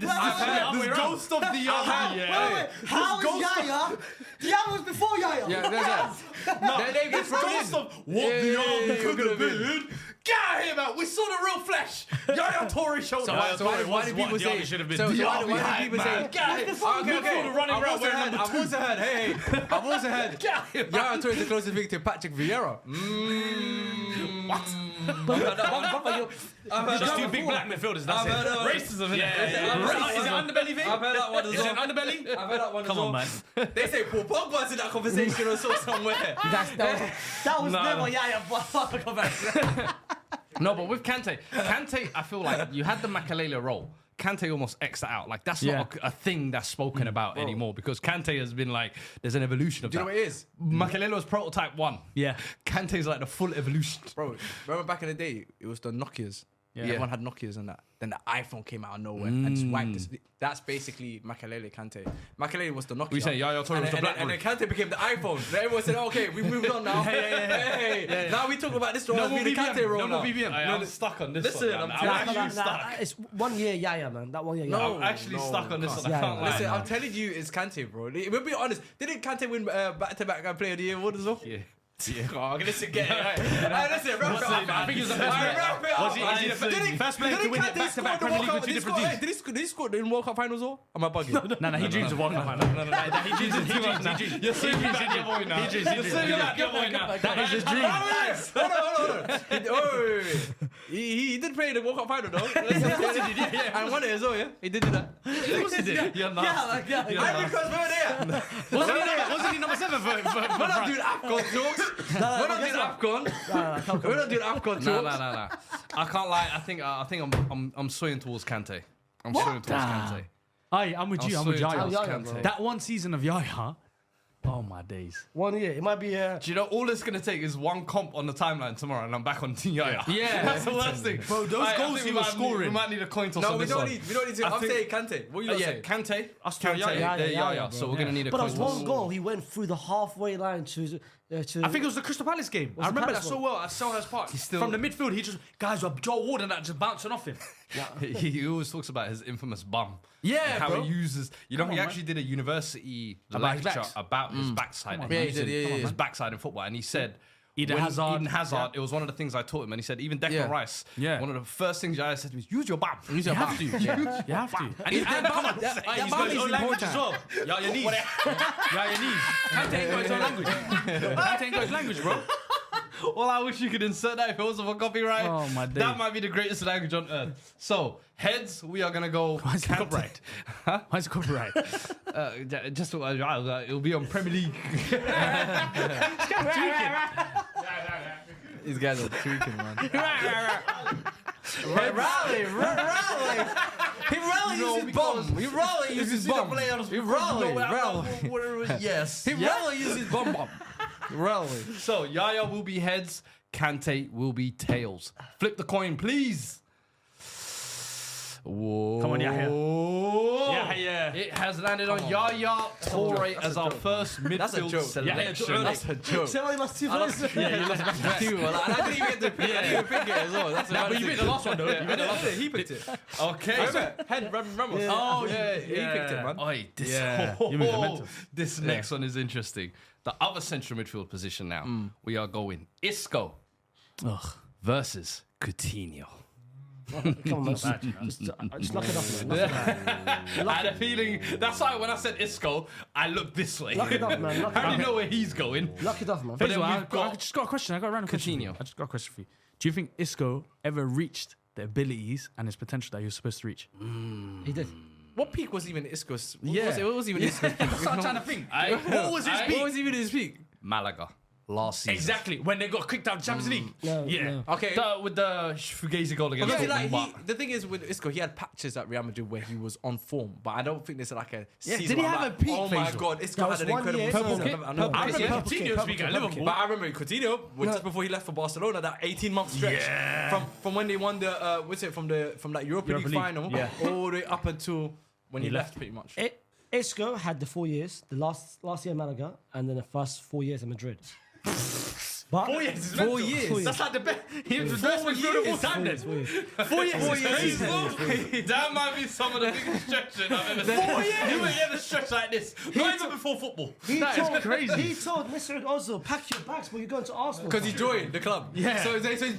This ghost of the other. Wait, how is Yaya? Yaya was before Yaya. Yeah, there's that. Their name gets thrown in. Ghost of what the army could have been. Get out of here, man. We saw the real flesh. Yaya Toure showed So us. why do people say? should have been. So why do Diaby, people man. say? Get out of here. Midfielder running around wearing number I've also heard. Hey, I've also heard. Get out of here, Yaya Toure is the closest thing to Patrick Vieira. Just two big black midfielders. That's it. Racism, innit? Is it underbelly thing? I've heard that one as Is it well. an underbelly? I've heard that one as Come well. on, man. They say Paul Pogba's in that conversation or so somewhere. That was never Yaya. Fuck a comparison. No, but with Kante, I feel like you had the Makalele role. Kante almost X'd that out. Like, that's not a thing that's spoken about anymore because Kante has been like, there's an evolution of Do you know that. what it is? Makalele was prototype 1. Yeah. Kante's like the full evolution. Bro, remember back in the day, it was the Nokias. Yeah. Everyone had Nokias and that. Then the iPhone came out of nowhere and just wiped this. That's basically Makalele Kante. Makalele was the Nokia. We say Yaya Toure was the and then Kante became the iPhone. Then everyone said, okay, we moved on now. Hey, now we talk about this role as being the Kante role now. I'm stuck on this Listen, one. I'm I'm telling actually stuck. It's 1 year Yaya, man. That 1 year Yaya. I'm actually stuck on this one. I Yeah, can't lie. Listen, man. I'm telling you, it's Kante, bro. We'll be honest. Didn't Kante win back-to-back Player of the Year award as well? Yeah. Oh, listen, get it right. Listen, wrap it up. I think he was the first player. Wrap it up. Was he the first player to win it back-to-back Premier League with two different teams? Did he score in World Cup finals or? Am I bugging? No, he dreams of World Cup final. He dreams. You're saying that your boy now. You're saying that your boy now. That is his dream. Hold on. He did play in the World Cup final though. And won it as well, yeah? He did do that. Of course he did. You're nuts. Ivory Coast, we were there. Wasn't he number 7 for We're not doing AFCON talks. We're not doing AFCON. We're not doing AFCON No. talks. I can't lie. I think I'm swaying towards Kante. I'm swaying towards Kante. I'm with you. I'm with swaying Yaya. towards Yaya, Kante. bro. That one season of Yaya. Oh my days. 1 year. It might be. Do you know all it's gonna take is one comp on the timeline tomorrow, and I'm back on Yaya. Yeah. That's the worst thing, Bro, those I goals think he we was might need- scoring. We might need a coin toss No, on we this don't one. need to. I I'm think- saying Kante. What are you Yeah, saying? Kante. Us two Kante. Yaya. They're Yaya, Yaya. So bro. we're gonna need a But coin that was toss. one goal. He went through the halfway line to. I think it was the Crystal Palace game. I remember that Palace so one? well at Selhurst Park. still- From the midfield, he just guys were Joe Ward and that just bouncing off him. He always talks about his infamous bum. Yeah, And how bro. he uses. You know, Come he on, actually did a university About his lecture backs. about his backside. and Yeah, he using did, yeah. his backside in football, and he said. Eden when Hazard. Eden Hazard, it was one of the things I taught him, and he said, even Declan Yeah. Rice, Yeah. one of the first things Yaya said to me is, use your bum. Use your You have back. to. You have to. And come on. that He's bum got his is own language important. as well. Yaya knees. Yaya knees. Kante ain't got his own language. Kante ain't got his language, bro. Well, I wish you could insert that if it wasn't for copyright. Oh, my days. That might be the greatest language on earth. So, heads, we are going to go. Why is it copyright? Why is it copyright? Just it'll be on Premier League. These guys are tweaking, man. Rally. He rarely uses bomb. He rarely uses bomb. He rarely. Yes. He rarely uses bomb. Rarely. So Yaya will be heads, Kante will be tails. Flip the coin, please. Whoa. Come on, Yaya. Yaya. It has landed on Yaya Toure as our first midfield selection. That's a joke. So he lost 2 points. Yeah, you lost back to And I didn't even get to pick. I didn't even pick it as well. That's But you picked the last one, though. You picked the last one. He picked it. Okay. Ramos. Yeah. Oh, yeah. He picked it, man. Oi, this, You moved the mental. this next one is interesting. The other central midfield position now. We are going Isco versus Coutinho. Come on, man. Just lock it up, man. I had a feeling. That's why when I said Isco, I looked this way. Lock it up, man. I already know where he's going. Lock it off, man. But then I we've got just got a question. I got a random question. Coutinho. I just got a question for you. Do you think Isco ever reached the abilities and his potential that he was supposed to reach? He did. What peak was even Isco's? Yeah. What was even Isco's peak? That's what I'm trying to think. What was his What was even his peak? Malaga last season. Exactly. When they got kicked out of the Champions League. No. Okay. With the Fugazi goal against Because Dortmund. the thing is with Isco, he had patches at Real Madrid where he was on form, but I don't think there's like a season. did he where I'm have like, a peak oh my phase? god, Isco That had was an 1 incredible year. season. No, I've never- I remember Purple Coutinho kit, speaking at purple Liverpool. But I remember Coutinho, just before he left for Barcelona, that 18-month stretch from when they won the from that Europa League League, final yeah. all the way up until when he left, pretty much. Isco had the 4 years, the last year in Malaga, and then the first 4 years in Madrid. But 4 years. 4 years. That's like the best. He was the best midfielder of all time. Then. 4 years. 4 years. 4 years. That might be some of the biggest stretching I've ever seen. 4 years. You ain't ever stretch like this. Not even before football. That is crazy. He told Mr. Ozil, pack your bags, but you're going to Arsenal. Because he joined the club. Yeah. So he's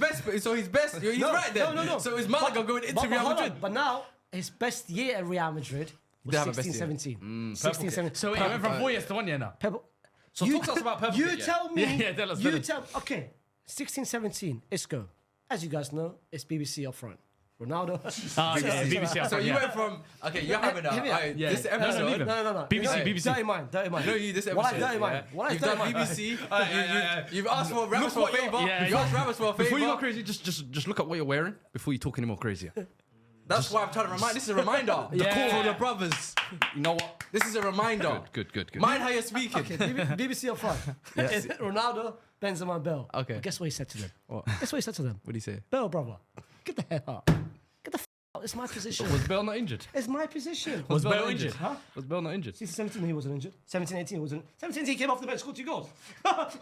best. He's No, right there. no. So it's Malaga going into But Real hold on, Madrid. But now, his best year at Real Madrid was They have a best 16, year. 17. 16, 17. So he went from 4 years to 1 year now. Pebble. So talk to us about Purple You Kit, yeah. tell me. Yeah, tell us. Okay, 16, 17, Isco. As you guys know, it's BBC up front. Ronaldo. BBC. So you went from you're having Hit me up. this No, episode. leave it. No. BBC, No, BBC. Dirty mind. No, you this episode. What I dirty mind? What I You've dirty done mind? BBC. You've asked for Ramos for a favour. Yeah, You've asked Ramos for a Before you go favour. crazy, just look at what you're wearing before you talk any more crazier. That's why I'm trying to remind. This is a reminder. The call for the brothers. You know what? This is a reminder. Good. Mind how you're speaking. Okay, BBC up front. Ronaldo, Benzema, Bell. Okay. But guess what he said to them? What? Guess what he said to them? What do you say? Bell, brother, get the hell out. Get the out. It's my position. Was Bell not injured? It's my position. Was Bell Bell injured? injured? Huh? Was Bell not injured? 16, 17, he wasn't injured. 17, 18, he wasn't. 17, 18, he came off the bench, scored 2 goals.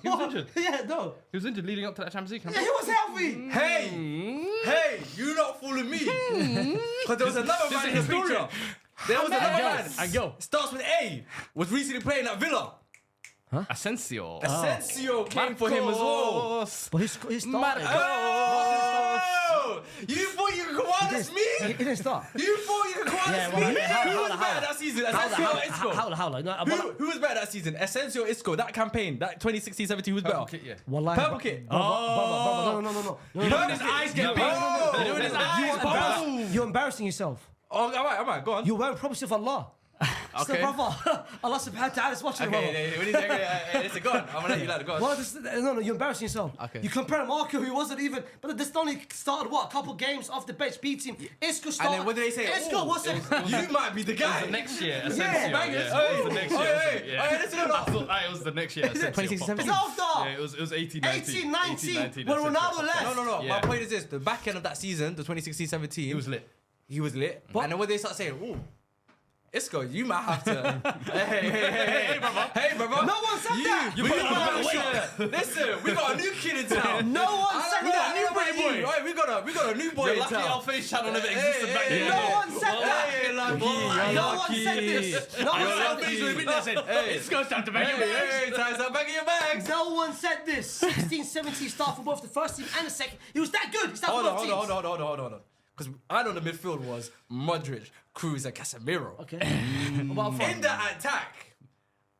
He was injured? Yeah, no. He was injured leading up to that Champions League Yeah, campaign. he was healthy. Hey, you not fooling me. Because there was another man in the picture. There was another man. And go. Starts with A. Was recently playing at Villa. Asensio. Asensio came for him as well. But he started. Oh! You thought you could command us me? He didn't start. You thought you could command us me? Who was better that season? Asensio or Isco? Who was better that season? Asensio or Isco? That campaign, that 2016-17, who was better? Kit, yeah. Purple kit. No. You know when his eyes get big? You know when his eyes bubble? You're embarrassing yourself. Oh, all right, go on. You're wearing promises of Allah. Okay. So, brother, Allah subhanahu wa ta'ala is watching, brother. Listen, go on. I'm gonna let you go on. No, you're embarrassing yourself. Okay. You compare Marco, who wasn't even, but this only started what, a couple games off the bench, beat him. Isco started. And then what did they say? Isco wasn't. You might be the guy. The next year, Asensio. bangers. It was the next year. Hey, listen to that. It was the next year. Asensio. 2016-17. It's after. Yeah, it was 18, 18, 19, 19, when Ronaldo left. No. Yeah. My point is this: the back end of that season, the 2016-17, He was lit. He was lit. And then when they start saying, "Ooh, Isco, you might have to." Hey, brother. No one said that. Listen, we got a new kid in town. No one said We got a that. new boy. Right, we got a new boy You're in lucky town. our face channel never existed back then. No one said that. Hey, No one said this. No one said this. It's going time to make it. Hey, time to back in your bags. No one said this. 16, 17 start for both the first team and the second. He was that good. He started for both teams. Hold on. Because I know the midfield was Modric, Cruz, and Casemiro. Okay. In the attack,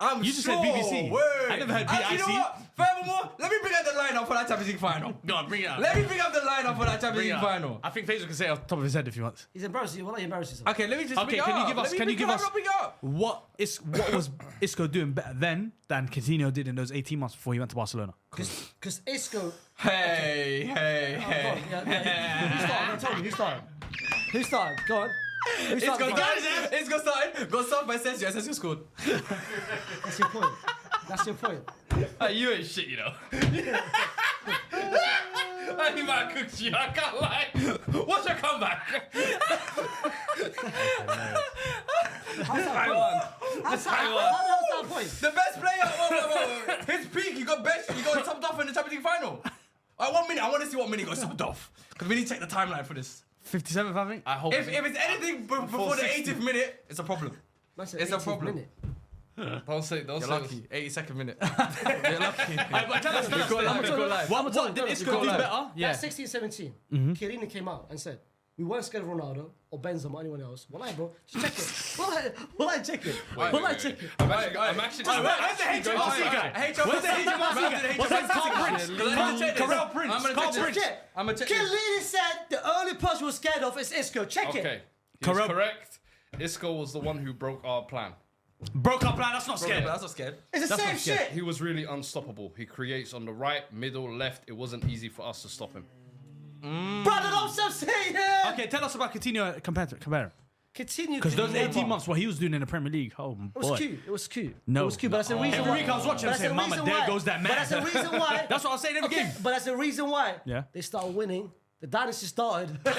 I'm You just sure. said BBC. Word. I never heard And you know BIC. what? Furthermore, let me bring up the lineup for that Champions League final. Go on, bring it up. Let me bring up the lineup for that Champions Bring it League up. final. I think Faisal can say it off the top of his head if he wants. He's embarrassing. Well, he embarrasses himself. Okay, let me just Okay, bring it can you up. give us? Let me Can you bring give it us up, bring it up. what was Isco doing better then than Coutinho did in those 18 months before he went to Barcelona? Because Isco. Hey. Who started? I told you. Who started? Who started? Go on. Who started? It's got started. Got started by Asensio. Asensio scored. That's your point. That's your point. You ain't shit, you know. He might have cooked you, I can't lie. What's your comeback? How's that point? The best player. His peak. He got benched. He got subbed off in the Champions League final. 1 minute. I want to see what minute he got subbed off. Because we need to check the timeline for this. 57th, I think. I hope. If it's anything before the 80th minute, it's a problem. It's a problem. Minute. Don't say. You're lucky. 82nd minute. You're lucky. But tell us, what did Isco do better? Yeah. 16, 17. Chiellini came out and said, we weren't scared of Ronaldo or Benzema or anyone else. Well, bro, just check it. Will I check it? Will I check it? I'm actually. Where's the HMRC guy? Where's the HMRC guy? What's that? Carl Prince. Carl Prince. I'm gonna check. Chiellini said the only person we're scared of is Isco. Check it. Okay. He's correct. Isco was the one who broke our plan. Broke up plan. That's not scared. That's not scared. It's the same shit. He was really unstoppable. He creates on the right, middle, left. It wasn't easy for us to stop him. Brother, don't stop saying it. Okay, tell us about Coutinho. Compare. Continue. Because those 18 months, what he was doing in the Premier League, oh boy. It was cute. It was cute. No. It was cute, but that's the reason Every why. week I was watching him saying, Mama, there goes that man. But that's the reason why. That's what I was saying every game. But that's the reason why. Yeah. They started winning. The dynasty started. The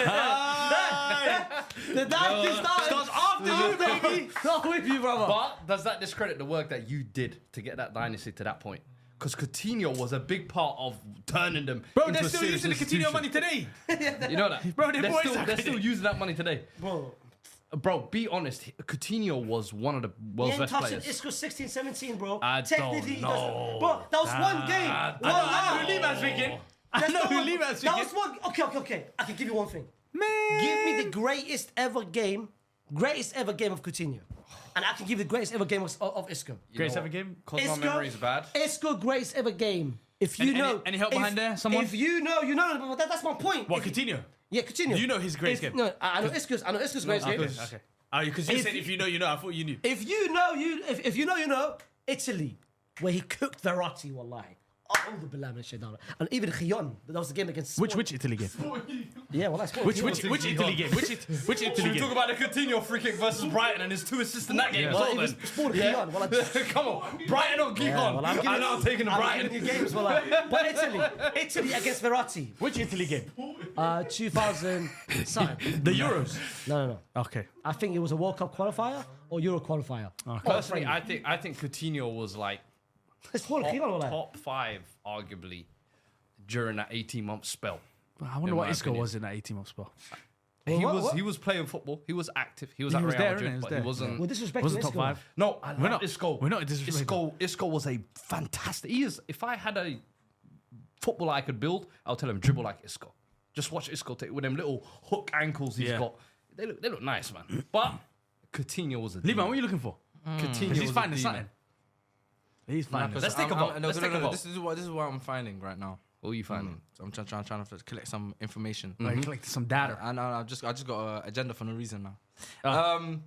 dynasty started. Starts after you, baby. Not with you, brother. But does that discredit the work that you did to get that dynasty to that point? Because Coutinho was a big part of turning them Bro, into they're a still serious using the Coutinho institution. money today. You know that? Bro, they're still using that money today. Bro, Be honest. Coutinho was one of the world's best players. Isco 16, 17, bro. I Technically, don't know. Bro, that was one game. I know who Liman's thinking. I know who Liman's That thinking. was one. Okay. I can give you one thing. Man. Give me the greatest ever game of Coutinho. And I can give you the greatest ever game of Isco. Greatest ever game? Because my memory is bad. Isco, greatest ever game. If you know. Any help behind there? Someone? If you know, you know. But that's my point. What, Coutinho? Yeah, Coutinho. Do you know his greatest game? No, I know Isco's greatest game. Okay. Because you said if you know, you know. I thought you knew. If you know, you know. Italy, where he cooked Verratti, wallahi. And even Gion, that was the game against. Which Italy game? Yeah, well, that's Which Italy game? Which Italy Should we game? talk about the Coutinho free kick versus Brighton and his 2 assists in that game? Well, as it well, was then? Sport Gion. Well, Come on, Brighton or Gion? well, I'm not taking the I'm Brighton. giving you games, but Italy against Verratti, Which Italy game? 2000 something. The Euros. No. Okay. I think it was a World Cup qualifier or Euro qualifier. Personally, I think Coutinho was like It's Sport Gion, wallahi. top 5, arguably, during that 18-month spell. I wonder In what my Isco opinion. was in that 18-month spell. He was playing football. He was active. He was at was Real there, Madrid, innit? He was but there. he wasn't. Well, disrespect Wasn't Isco. top 5. No, I We're love not- Isco. we're not disrespecting. Isco was a fantastic. He is. If I had a footballer I could build, I'll tell him dribble like Isco. Just watch Isco take with them little hook ankles he's Yeah. got. They look nice, man. But Coutinho was a Liman, demon. what are you looking for? Coutinho Because he's was a finding demon. something. He's finding Let's something. take a vote. No, Let's take a vote. This is what I'm finding right now. What are you finding? So I'm trying to collect some information. Like, collect some data. And I just got an agenda for no reason now.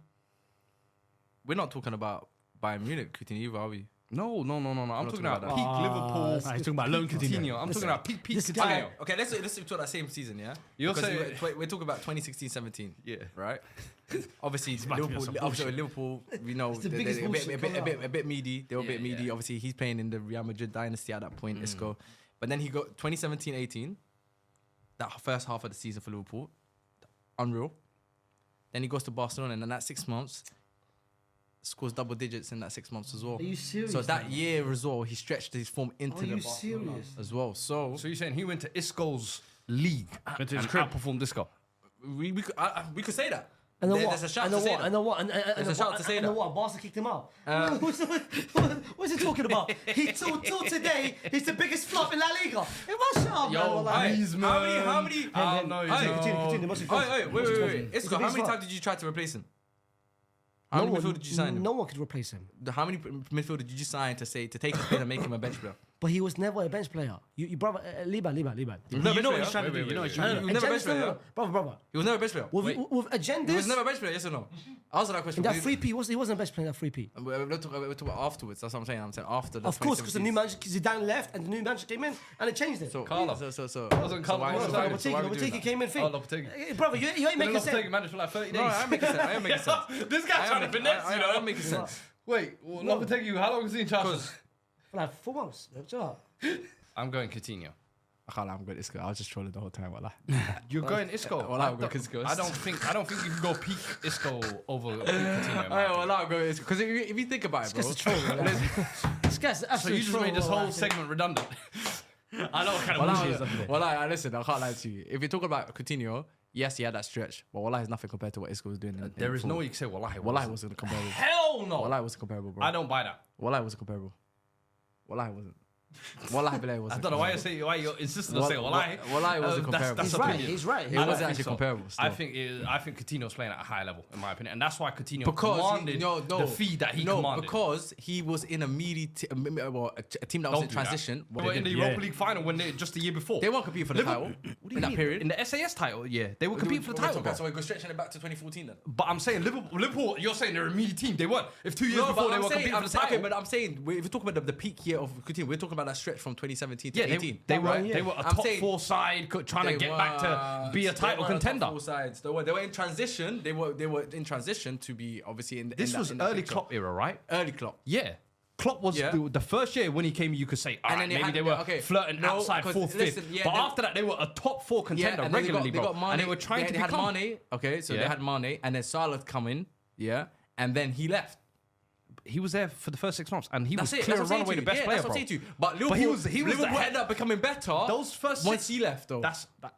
We're not talking about Bayern Munich, Coutinho, either, are we? No. I'm talking talking about about peak that. Liverpool. He's talking about loan Coutinho. Coutinho. I'm talking about peak this Coutinho. guy- Okay, let's talk that same season, yeah. You're Because saying- we're talking about 2016-17. Yeah. right? Obviously, about to be on some Liverpool, we know the they- biggest they're bullshit coming a bit meaty. They were a bit meaty. yeah. Obviously, he's playing in the Real Madrid dynasty at that point, Isco. But then he got 2017-18, that first half of the season for Liverpool, unreal. Then he goes to Barcelona, and in that 6 months, scores double digits in that 6 months as well. Are you serious? So that year as well, he stretched his form into Are the you Barcelona serious? as well. So So you're saying he went to Isco's league Went to his and crib. outperformed Isco? we could say that. And then what? There's a shout and to then say what? that. And then what? And There's a shout to say and that. then what? Barca kicked him out. What's he talking about? He till today, he's the biggest flop in La Liga. It must shut up, man. Yo, wallahi. please, man. How many? Oh, no, Hey, no. Continue. What's it Wait. It's Isco, a how big many flop. times did you try to replace him? How many midfield did you sign him? No one could replace him. How many midfield did you sign to take his place and make him a bench player? But he was never a bench player. You brother, Liban. No, but you know what he's trying to do. You know what he's trying to He do. was never a bench player. Brother. He was never a bench player. With agendas. He was never a bench player. Yes or no? Answer that question. In that 3P, he wasn't a bench player in that 3P. We'll talk about afterwards. That's what I'm saying. I'm saying after the. Of course, because the new manager, Zidane left and the new manager came in and it changed it. So Carlo. So Wasn't Carlo. Lopetegui came in. Oh, Lopetegui. Brother, you ain't making sense. Lopetegui managed for like 30 days. No, I am making sense. I am making sense. This guy's trying to finesse, you know. I'm making sense. Wait, Lopetegui, how long was he in charge? For like 4 months. I'm going Coutinho. I can't lie, I'm going Isco. I was just trolling the whole time. You're going Isco. Well, I'm going Isco. I don't think you can go peak Isco over peak Coutinho. I'm going Isco. Because if you think about it, bro. This guy's So absolutely you just made this whole segment redundant. I know what kind of bullshit is up there. Well, listen, I can't lie to you. If you talk about Coutinho, yes, he had that stretch, but Wallah is nothing compared to what Isco was doing. There is no way you can say Wallahi. Wallahi wasn't comparable. Hell no. Wallahi wasn't comparable, bro. I don't buy that. Wallahi wasn't comparable. Wallahi wasn't. Wallahi Bilay wasn't. I don't know why you're insisting on saying Wallahi. Wallahi wasn't comparable. He's right. He's right. It wasn't actually comparable. I think Coutinho's playing at a high level, in my opinion, and that's why Coutinho Because commanded the fee that he commanded. Because he was in a meaty, a team that was in transition. But in the Europa League final, when just the year before, they won't compete for the title in that period. In the SAS title, yeah, they will compete for the title. So we go stretching it back to 2014 then. But I'm saying Liverpool. You're saying they're a meaty team. They weren't. If 2 years before they were competing for the title. Okay, but I'm saying if we're talking about the peak year of Coutinho, we're talking about that stretch from 2017 to 18. They were a top 4 side trying to get back to be a title contender. Top 4 sides. They were in transition. They were in transition to be obviously in. This was early Klopp era, right? Early Klopp. Yeah. Klopp was the first year when he came, you could say, maybe they were flirting outside 4th, 5th. But after that, they were a top 4 contender regularly, bro. And they were trying to become. They had Mane. Okay, so they had Mane, and then Salah come in, and then he left. He was there for the first 6 months, and he was That's clear runaway the best player, that's bro. What I'm saying to you. But Liverpool ended up becoming better. Those first once he left, though.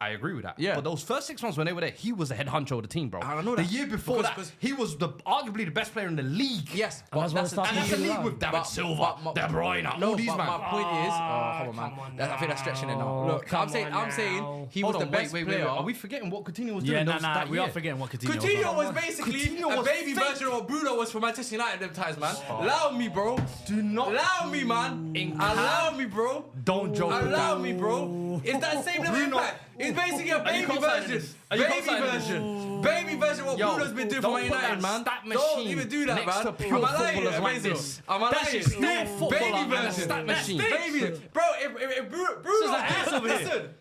I agree with that. Yeah. But those first 6 months when they were there, he was the head honcho of the team, bro. I know the that. year before that, he was arguably the best player in the league. Yes, but that's a league with David Silva, De Bruyne, all these man. My point is, come on, man. I think that's stretching it now. Look, I'm saying he was the best player. Are we forgetting what Coutinho was doing? Yeah, we are forgetting what Coutinho was. Coutinho was basically a baby version of what Bruno was for Manchester United at them times, man. Allow me, bro. Do not allow me, man. Allow me, bro. Don't joke with that. Allow me, bro. It's that same level impact. It's basically a baby version. Baby version of what Bruno's been doing for Man United, man. Don't even do that, man. I'm lying. Baby version. Stat machine. Baby. Bro, if Bruno... Listen.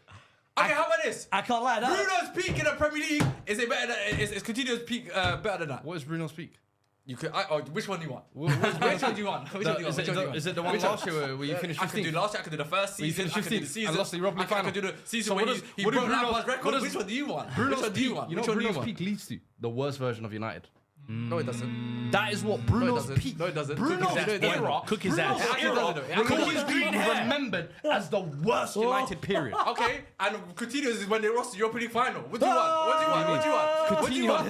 Okay, how about this? I can't lie. Bruno's peak in the Premier League, is Coutinho's peak better than that? What is Bruno's peak? You could. Which one do you want? Which one do you want? Is it the one last year where you finished 15th? I could do last year. I could do the first season. I could do the season. And lost the Europa League final. I could do the season when he broke Lampard's record. Which one do you want? Which one do you want? You know what Bruno's peak leads to? The worst version of United. No, it doesn't. That is what Bruno's peak. No, it doesn't. Bruno's era. Cook his ass. Cookies green remembered as the worst United period. Okay, and Coutinho's is when they lost the Europa League final. What do you want? What do you want?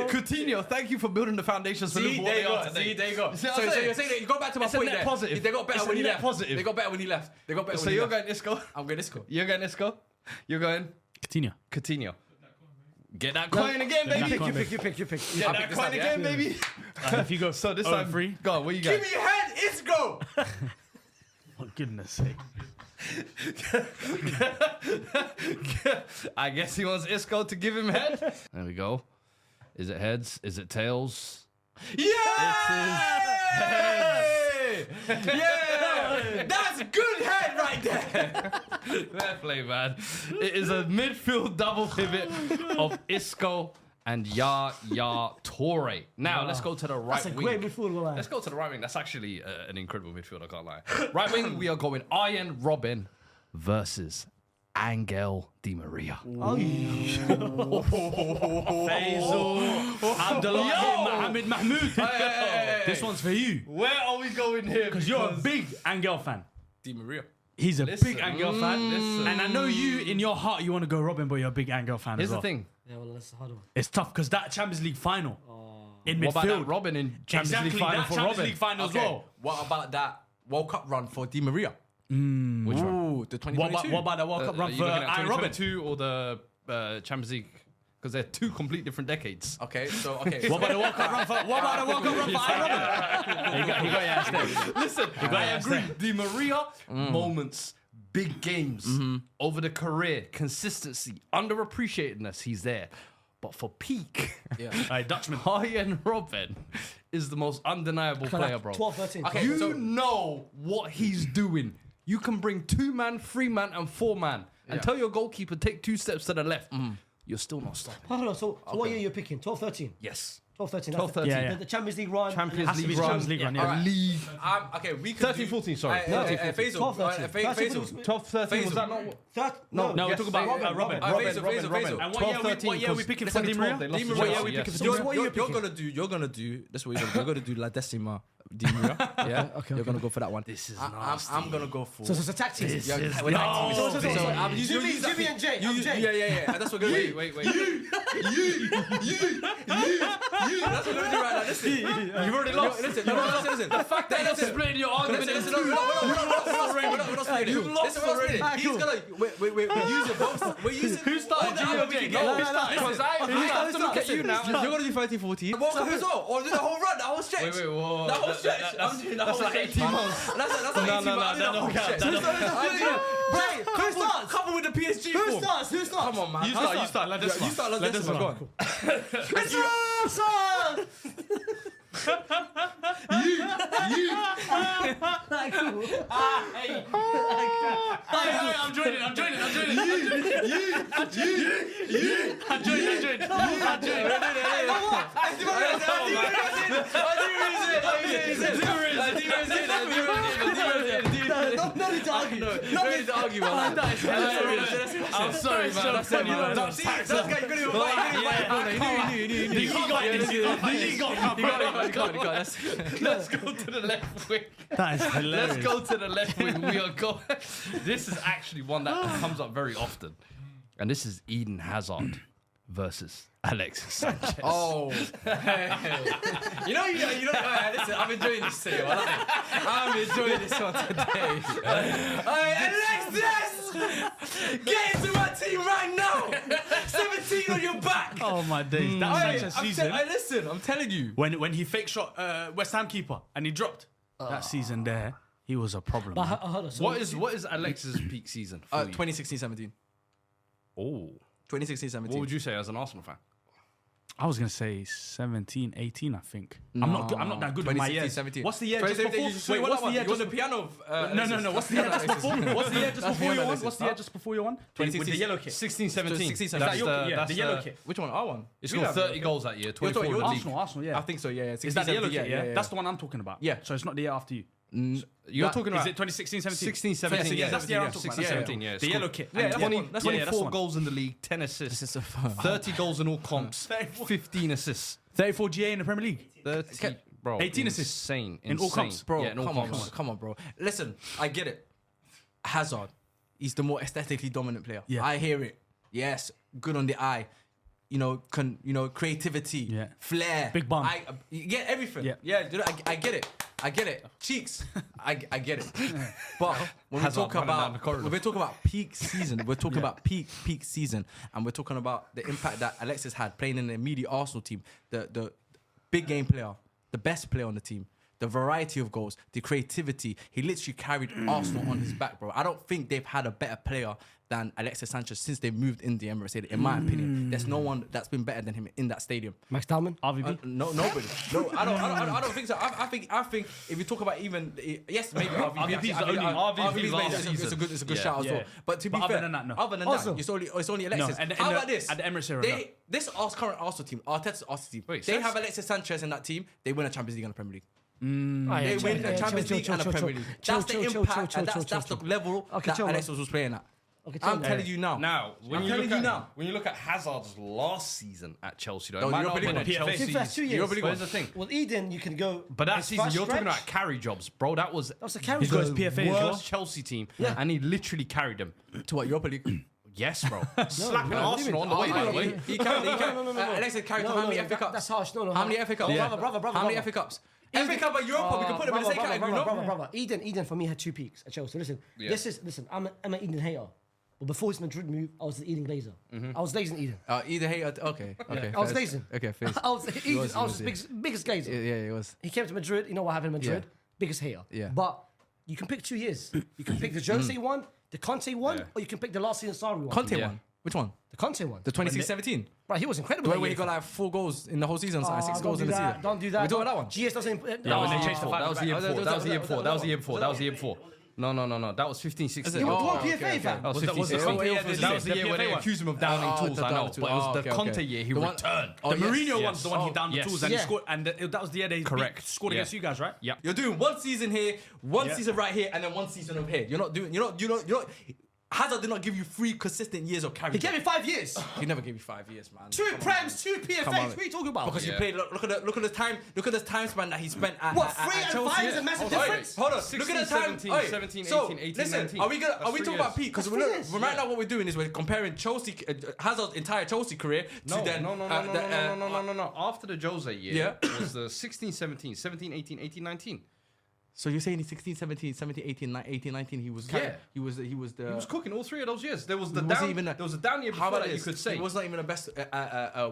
Coutinho, thank you for building the foundations for Liverpool. See, there you go. So you're saying that you go back to my point there. Positive. They got better when he left. Positive. They got better when he left. So you're going Isco. I'm going Isco. You're going Isco. You're going Coutinho. Get that coin again, baby. You pick. Get that coin again, baby. If you go so this time free, go on. What you got? Give me your head. Isco. For goodness sake. I guess he wants Isco to give him head. There we go. Is it heads? Is it tails? Yeah! It is heads. Yeah! That's good head right there. Fair play, man. It is a midfield double pivot of Isco and Yaya Toure. Now, let's go to the right wing. That's a great midfield. Let's go to the right wing. That's actually an incredible midfield, I can't lie. Right wing, we are going Arjen Robben versus Angel Di Maria. Faisal Abdullah Mohamed Mahmoud. This one's for you. Where are we going here? Because you're a big Angel fan. Di Maria. He's a big Angel fan. And I know you, in your heart, you want to go Robben, but you're a big Angel fan Here's as well. the thing. Yeah, well, that's a hard one. It's tough because that Champions League final in midfield. What about that Robben in Champions League final for Champions Robben? League final as well. What about that World Cup run for Di Maria? Which one? The 2022. What about the World Cup run for Are you looking at Robben? 2022 or the Champions League because they're two complete different decades. Okay. What about the World Cup run for? What about the World Cup run for Robben? He got Yaya instead. Listen, I agree. Di Maria, moments, big games, over the career, consistency, underappreciatedness, he's there. But for peak, Dutchman. Arjen Robben is the most undeniable player, bro. 12, 13. Okay, You know what he's doing. You can bring 2-man, 3-man, and 4-man, and tell your goalkeeper take 2 steps to the left. You're still not stopping. Hold on, so what year you're picking? 12, 13? Yes. 12, 13. 12, 13. Yeah. The Champions League run. Champions League Champions run. League run, Yeah. yeah. League. Okay, we could 13, 14, sorry. 13, 12, 13. Faisal. 12, 13, was that not... No, we're yes, talking about Robben. Robben. And what year are we picking for Di Maria? What year are we picking for Di Maria? You're gonna do. This is what you're gonna do. La Decima. Di Maria. Yeah. Okay, You're gonna go for that one. This is I'm gonna go for. So it's a tactic. We're tactics. So I'm Jimmy and Jay. I'm Jay. Yeah. That's what we're gonna do. Wait. That's what we're gonna do right now. Listen. You've already lost. Listen. The fact that you're splitting your argument into two. We're not splitting it. You've lost already. He's gonna. We're using both. We're using. Who started Jimmy or Jay? No, Because I have to look at you now. You're gonna do 13, 14. World Cup as well, or do the whole run, the whole stretch. Wait, whoa. The whole stretch. I'm doing the whole That's like 18 months. That's like 18 months. Who starts? Couple with the PSG Who form. starts? Come on, man. You start. Let this You start. Let this one go on. I'm joining. No need to argue. No need to argue about that. I'm sorry, man. That's funny. Let's go to the left wing. That is hilarious. Let's go to the left wing. We are going. This is actually one that comes up very often. And this is Eden Hazard versus Alexis Sanchez. Oh, you know. Listen, I'm enjoying this today. I'm enjoying this one today. Alexis, get into my team right now. 17 on your back. Oh my days. That Sanchez season. Listen, I'm telling you. When he fake shot West Ham keeper and he dropped that season there, he was a problem. But hold on. So What is Alexis' peak season for you? 2016-17. Oh. 2016-17. What would you say as an Arsenal fan? I was gonna say 17, 18, I think. I'm not that good with my years. 17. What's the year just before? Wait, what's the year just the piano? No. What's the year just before? What's the year just before you won? What's the year just before you won? With the 2016. yellow kit. 16, 17. 16, That's 17. The yellow kit. Which one? Our one. He scored 30 goals that year, 24 in the league. Arsenal, yeah. I think so. Yeah. Is that the yellow kit? Yeah. That's the one I'm talking about. Yeah. So it's not the year after you. You're talking about Is it 2016, 17? 16, 17. Yeah, that's the year I'm talking 16, about. 17, yeah. The yellow kit. Yeah, And that's 20, one. That's 24 one. goals in the league, 10 assists, This is a 30 goals in all comps, 15 assists. 34 GA in the Premier League. 30, bro. 18 assists. Insane. In all comps. bro. Yeah, in all comps. Come on, bro. Listen, I get it. Hazard, he's the more aesthetically dominant player. Yeah. I hear it. Yes, good on the eye. Creativity, Yeah. flair, Big bum. You get everything. Yeah. I get it. I get it. Cheeks, I get it. But when we Hazard talk running down the about corridor. when we talk about peak season, we're talking about peak season, and we're talking about the impact that Alexis had playing in the immediate Arsenal team, the big game player, the best player on the team. The variety of goals, the creativity. He literally carried Arsenal on his back, bro. I don't think they've had a better player than Alexis Sanchez since they moved in the Emirates Stadium. In my opinion, there's no one that's been better than him in that stadium. Max Dalman? RVB? Nobody. No, I don't think so. I think if you talk about even yes, maybe RVB is the only- RVB last it's a good Yeah. shout as well. Yeah. But to be But fair, other than that, no. Other than Also- that, it's only Alexis. and How in about the- this? at the Emirates era, no. This current Arsenal team, Arteta's Arsenal team, Wait, they Sanchez- have Alexis Sanchez in that team. They win a Champions League and a Premier League. They Chill, win a chill, Champions chill, League chill, and a chill, Premier chill. League. Chill, That's the chill, chill, impact chill, and chill, that's chill, the level Okay, that chill, man. Alexis was playing at. Okay, I'm telling you now. Now, when I'm you telling look you at now. when you look at Hazard's last season at Chelsea, though, No, it might Europa not have been League a one. Chelsea. PFA. First 2 years. Europa League But here's the thing. Well, Eden, you can go. But that his season, first you're talking stretch, about carry jobs, bro. That was That's a carry He's got his job. PFA as well. worst Chelsea team, Yeah. and he literally carried them. To what, Europa League? Yes, bro. Slapping no, Arsenal on the way, by the way. He carried. No. Alexis carried how many FA Cups? That's harsh. No. How many FA Cups? Brother. How many FA Cups? FA Cup and Europa, we can put them in the same category, no? Brother. Eden for me had 2 peaks at Chelsea. Listen, Yeah. listen. I'm an Eden hater, But before his Madrid move, I was the Eden Glazer. I was glazing Eden. Either hate or okay. I was glazing. Okay, face. I was the biggest glazer. Yeah, it was. He came to Madrid. You know what happened in Madrid? Yeah. Biggest hater. Yeah. But you can pick 2 years. You can pick the Jose one, the Conte one, or you can pick the last season Sarri one. Conte one. Which one? The Conte one. The 26-17. Right, he was incredible. Where he got like 4 goals in the whole season, like 6 goals in the season. Don't do that. We doing that one? GS doesn't. That was they the changed the That was the year fact- before. That was the year before. That was the year before. That was the year before. No. That was 15, 16. You were Oh, one okay, PFA okay. fan. That was Was that- 15, was the 16. Conte That year was the year where they PFA one? accused him of downing tools. I know, but it was the Conte year. He returned. The Mourinho yes. one's the one he downed the Yes. tools and Yeah. he scored, and that was the year they Correct. scored against Yeah. you guys, right? Yeah. You're doing one season here, one season right here, and then one season over here. You're not. Hazard did not give you 3 consistent years of carry. He gave me 5 years. He never gave you 5 years, man. 2 Prems, 2 PFAs. Come on. What are you talking about? Because you played. Look at the time span that he spent at. What, at 3 and Chelsea. 5 is a massive difference? Hold on. 16, Look at the time. 17, Oi, 17, so, 18, 18, listen, 19. Are we That's talking 3 about years. peak? Because That's 3 years. right now what we're doing is we're comparing Chelsea, Hazard's entire Chelsea career to then. No. After the Jose year, Yeah. was the 16, 17, 17, 18, 18, 19. So you're saying in 16, 17, 17, 18, 19, he was. Yeah. He was the. He was cooking all 3 of those years. There was the Wasn't down. even a- There was a down year How before about that you this? could say. He was not even the best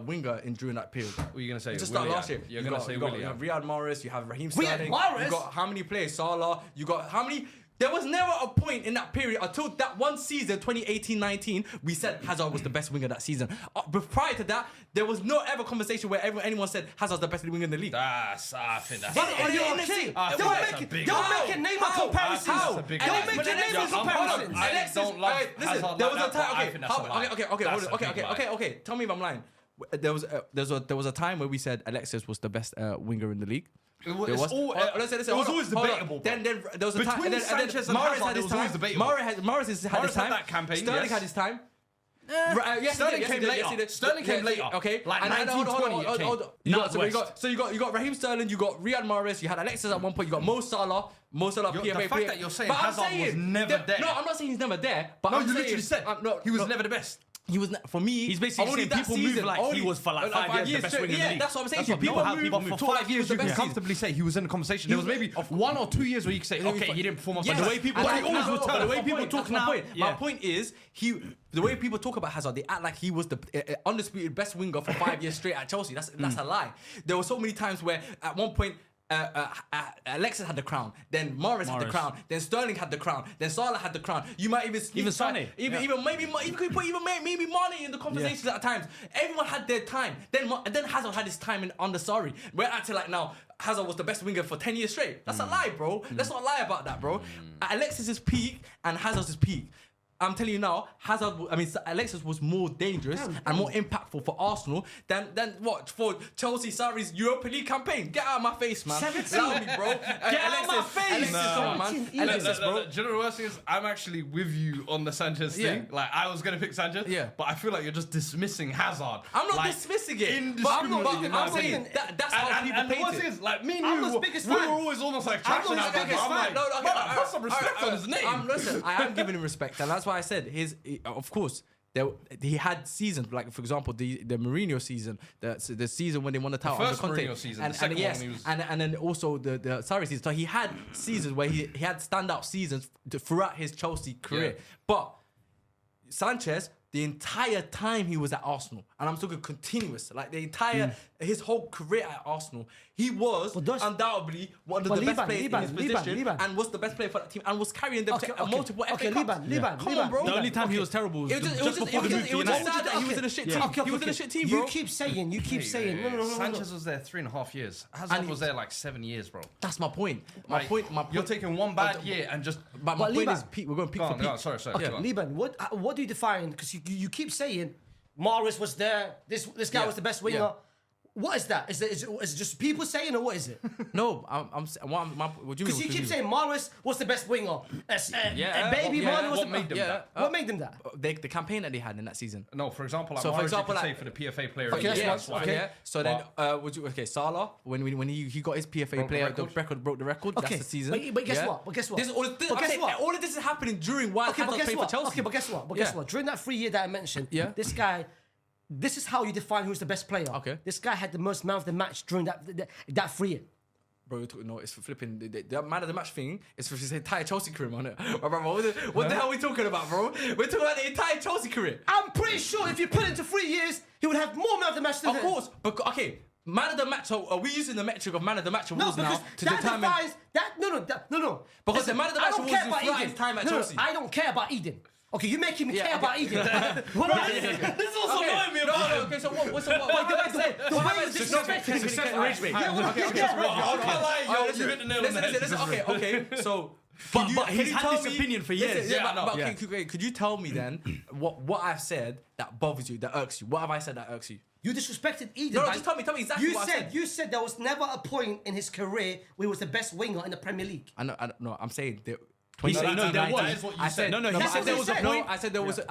winger during that period. What are you gonna say? Just start Willian. last year. You're you gonna got, say you got, Willian. you have Riyad Mahrez, you have Raheem Riyad Sterling. Mahrez? You got how many players? Salah. You got how many? There was never a point in that period until that one season, 2018-19, we said Hazard was the best winger that season. But prior to that, there was no ever conversation where anyone said Hazard's the best winger in the league. I think that's. But Are you okay. innocent? I think Don't that's make a big- don't make a Neymar comparisons. How? a big- Don't Alex, make but a Alex, Neymar hold on. comparisons. Alexis, don't love alright, listen, Hazard there like was a that, but I time. think that's a lie. Okay. Tell me if I'm lying. There was a time where we said Alexis was the best winger in the league. It was, There was. it was always debatable. Then there was a time. Between Sanchez and Mahrez Hazard, had it his was always time. debatable. Mahrez had his Mahrez time. had that campaign, Sterling yes. had his time. Sterling came later. Sterling came later. Okay, Like and hold on. You got Raheem Sterling, you got Riyad Mahrez, you had Alexis at one point, you got Mo Salah, PFA. The fact that you're saying But I'm Hazard was saying never there. No, I'm not saying he's never there. But No, I'm you saying, literally said he was never the best. He was for me. He's basically only saying that people move season, like only, he was for like 5 years the best straight. winger in the Yeah, league. that's what I'm saying. That's to you. what People people have- move people For move. for 5 years, you the can best comfortably say he was in the conversation. There was maybe 1 or 2 years where you could say, okay, he didn't perform up to Yes. the way people- And what I he always know, will tell, but the way that's people my point, talk that's my now, point. yeah. My point is the way people talk about Hazard, they act like he was the undisputed best winger for 5 years straight at Chelsea. That's a lie. There were so many times where at one point Alexis had the crown, then Mahrez had the crown, then Sterling had the crown, then Salah had the crown. You might even Sané. even maybe you could put even maybe Mane in the conversations at times. Everyone had their time. Then Hazard had his time under Sarri. We're acting like now Hazard was the best winger for 10 years straight. That's a lie, bro. Let's not lie about that, bro. Alexis' peak and Hazard's peak. I'm telling you now, Alexis was more dangerous and more impactful for Arsenal than what for Chelsea Sarri's Europa League campaign. Get out of my face, man. 17. Allow me, bro. Get out of my face. Alexis, come on, man. 17. Alexis, bro. Do you know the worst thing is? I'm actually with you on the Sanchez thing. Yeah. Like, I was going to pick Sanchez, but I feel like you're just dismissing Hazard. I'm not like, dismissing it. indiscriminately, in my I'm saying opinion. that's how people And the paint worst it. thing is, like, me and I'm you, his biggest we were fan. always almost like I'm trashing his Hazard. biggest I'm like, fan. man, put some respect on his name. Listen, I am giving him respect, and that's why I said of course. He had seasons like, for example, the Mourinho season, the season when they won the title. first under Conte. Mourinho season, and the second yes, one he was- and then also the Sarri season. So he had seasons where he had standout seasons throughout his Chelsea career. Yeah. But Sanchez, the entire time he was at Arsenal, and I'm talking continuous, like the entire his whole career at Arsenal, he was undoubtedly one of the best players in his position, and was the best player for that team, and was carrying them to multiple FA Cups. Come on, bro. The only time he was terrible was just before the move to It was just United. sad that he was in a shit team. He was in a shit team, bro. You keep saying. No. Sanchez was there 3.5 years. Hazard was there like 7 years, bro. That's my point. Like, you're taking one bad year and just. But my point Liban- is, Pete, we're going peak Go for on, peak. go on, sorry. Okay, go on. Liban, what do you define? Because you keep saying Mahrez was there. This guy was the best winger. Yeah. What is that? Is it just people saying, or what is it? No, what do you mean? Because you keep saying Mahrez was the best winger. Baby yeah, Mahrez was what the made them that? What made them that? the campaign that they had in that season. No, for example, like So, for Mahrez, example, you could like- say for the PFA player. Okay, of the year, that's that's why. okay. Yeah. So then, Salah, when he got his PFA Broke the player, record. broke the record. Okay, That's the season. but guess Yeah. what? This, all of this is happening during while Okay, but Hazard guess played for what? Chelsea. Okay, but guess what? Yeah. During that 3 year that I mentioned, Yeah. this guy, this is how you define who's the best player. Okay. This guy had the most man of the match during that 3 year. Bro, no, it's for flipping the man of the match thing. It's for his entire Chelsea career, man. Bro, what the hell are we talking about, bro? We're talking about the entire Chelsea career. I'm pretty sure if you put it into 3 years, he would have more man of the match than Of course, but okay, man of the match. So are we using the metric of man of the match awards now to determine? No. Because the man of the match awards is throughout his time at Chelsea. I don't care about Eden. Okay, you're making me care about Eden. This is also annoying me about him. Okay, so what did I say? The way you disrespecting me. Okay, so... But he's had this opinion for years. Could you tell me then what I've said that bothers you, that irks you? What have I said that irks you? You disrespected Eden. No, just tell me exactly what I said. You said there was never a point in his career where he was the best winger in the Premier League. I know. I'm saying that. He said, no, there was. I said there was a point. I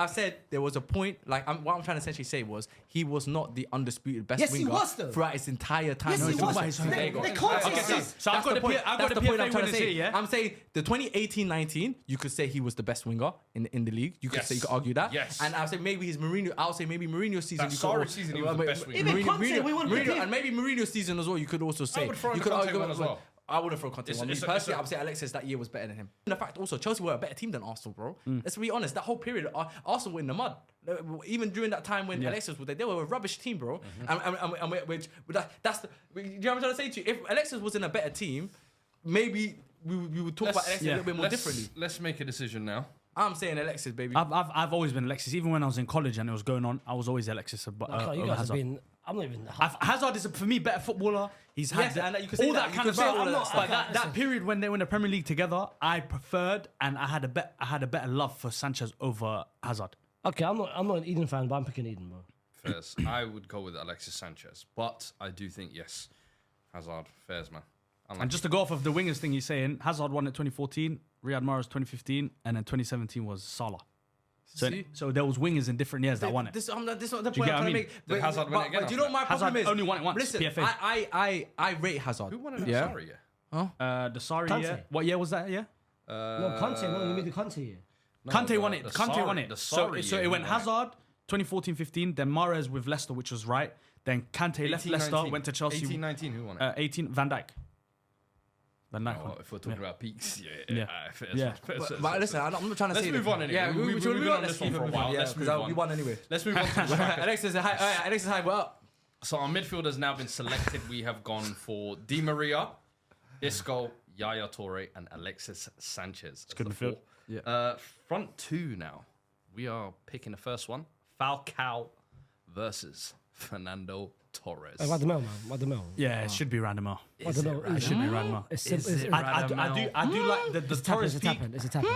said there was a point. Like what I'm trying to essentially say was he was not the undisputed best winger throughout his entire time. Yes, he was. So I've got the point I'm trying to say. Yeah, I'm saying the 2018-19, you could say he was the best winger in the league. You could say, you could argue that. Yes. And I'll say maybe his Mourinho. I'll say maybe Mourinho's season. That sorry season he was the best winger. Even Kante, we wouldn't Mourinho, and maybe Mourinho's season as well. You could also say. I would throw in you could Kante argue one as well. I wouldn't throw Kante one. It's Personally, I would say Alexis that year was better than him. In fact, also Chelsea were a better team than Arsenal, bro. Let's be honest. That whole period, Arsenal were in the mud. Even during that time when Alexis was there, they were a rubbish team, bro. And that's the. You know what I'm trying to say to you? If Alexis was in a better team, maybe we would talk about Alexis a little bit more differently. Let's make a decision now. I'm saying Alexis, baby. I've always been Alexis. Even when I was in college and it was going on, I was always Alexis. You guys have been. I'm not even. Hazard is for me better footballer. He's had all that kind of stuff. But that period when they were in the Premier League together, I preferred and I had a better love for Sanchez over Hazard. Okay, I'm not an Eden fan, but I'm picking Eden, bro. Fairs. I would go with Alexis Sanchez, but I do think yes, Hazard. Fairs, man. And just to go off of the wingers thing you're saying, Hazard won it 2014, Riyad Mahrez 2015, and then 2017 was Salah. So there was wingers in different years that won it. This is the point I'm trying to make. Did Hazard win it again? Do you know what my problem is? Only won it once. Listen, PFA. I rate Hazard. Who won it? Sorry, The Sarri Kante. year. What year was that? Yeah. No, Kante. No, you mean the Kante year. Kante won it. Kante won it. So it went it. Hazard 2014-15, then Mahrez with Leicester, which was right. Then Kante left Leicester, went to Chelsea. 18-19, who won it? 18, Van Dijk. Van Dijk. Oh, if we're talking about peaks, Yeah. But listen, I'm not trying to say. Let's move on anyway. Yeah, we've been on this one for a while. Let's move on. We won anyway. Let's move on to the strikers. Alexis is high. Alexis is high. Well, So our midfield has now been selected. We have gone for Di Maria, Isco, Yaya Toure, and Alexis Sanchez. It's good midfield. Yeah. Front two now. We are picking the first one. Falcao versus Fernando Torres. Radamel, man. Radamel. Yeah, it should be Radamel. I don't know. It should be Radamel. I do like the Torres peak. It's a tap in.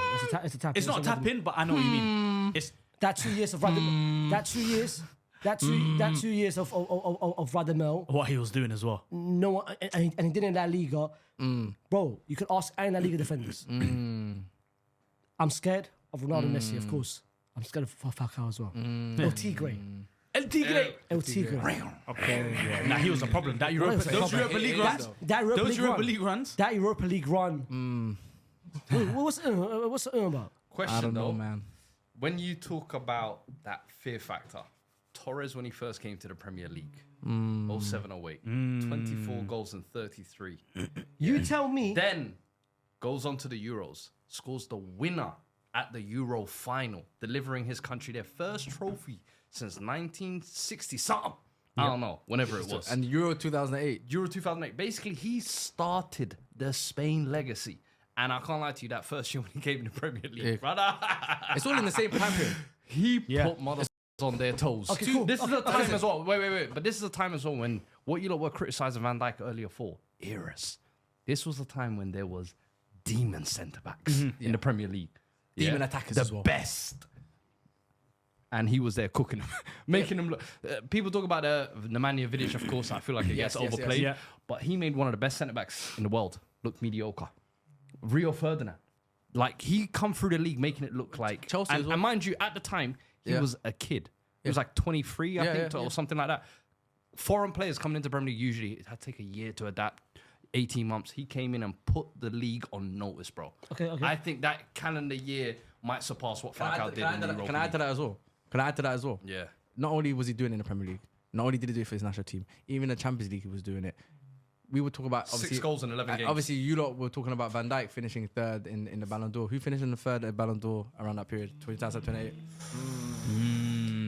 It's a tap in. It's not a tap in, but I know what you mean. It's that 2 years of Radamel. That 2 years. That 2 years of Radamel. what he was doing as well. No one, and he did it in La Liga. Bro, you could ask any La Liga defenders. I'm scared of Ronaldo, Messi, of course. I'm scared of Falcao as well. El Tigre. El Tigre. El Tigre. Okay. Yeah. Nah, he was a problem. That Europa League runs. That Europa League run. What's it about? Question I don't know, though, man. when you talk about that fear factor, Torres, when he first came to the Premier League, 07-08, 24 goals and 33. You tell me. Then goes on to the Euros, scores the winner at the Euro final, delivering his country their first trophy since 1960-something. I don't know, whenever it was. And Euro 2008. Euro 2008. Basically, he started the Spain legacy. And I can't lie to you, that first year when he came in the Premier League, brother. It's all in the same time period. He put mothers on their toes. Okay, cool. This is the time as well. Wait. But this is the time as well when what you lot were criticizing Van Dijk earlier for, eras. This was the time when there was demon centre-backs in the Premier League. Demon attackers as well. The best. And he was there cooking them, making them look. People talk about Nemanja Vidic, of course. I feel like it gets overplayed. yes. But he made one of the best centre-backs in the world look mediocre. Rio Ferdinand. Like, he come through the league making it look like... Chelsea as well. And mind you, at the time, he was a kid. He was like 23, I think, or something like that. Foreign players coming into Premier League, usually, it had to take a year to adapt, 18 months. He came in and put the league on notice, bro. Okay. I think that calendar year might surpass what Falcao did in the Europa Can I add to that as well? Yeah. Not only was he doing it in the Premier League, not only did he do it for his national team, even in the Champions League he was doing it. we were talking about obviously 6 goals in 11 games. Obviously, you lot were talking about Van Dijk finishing third in the Ballon d'Or. Who finished in the third at Ballon d'Or around that period, 2028?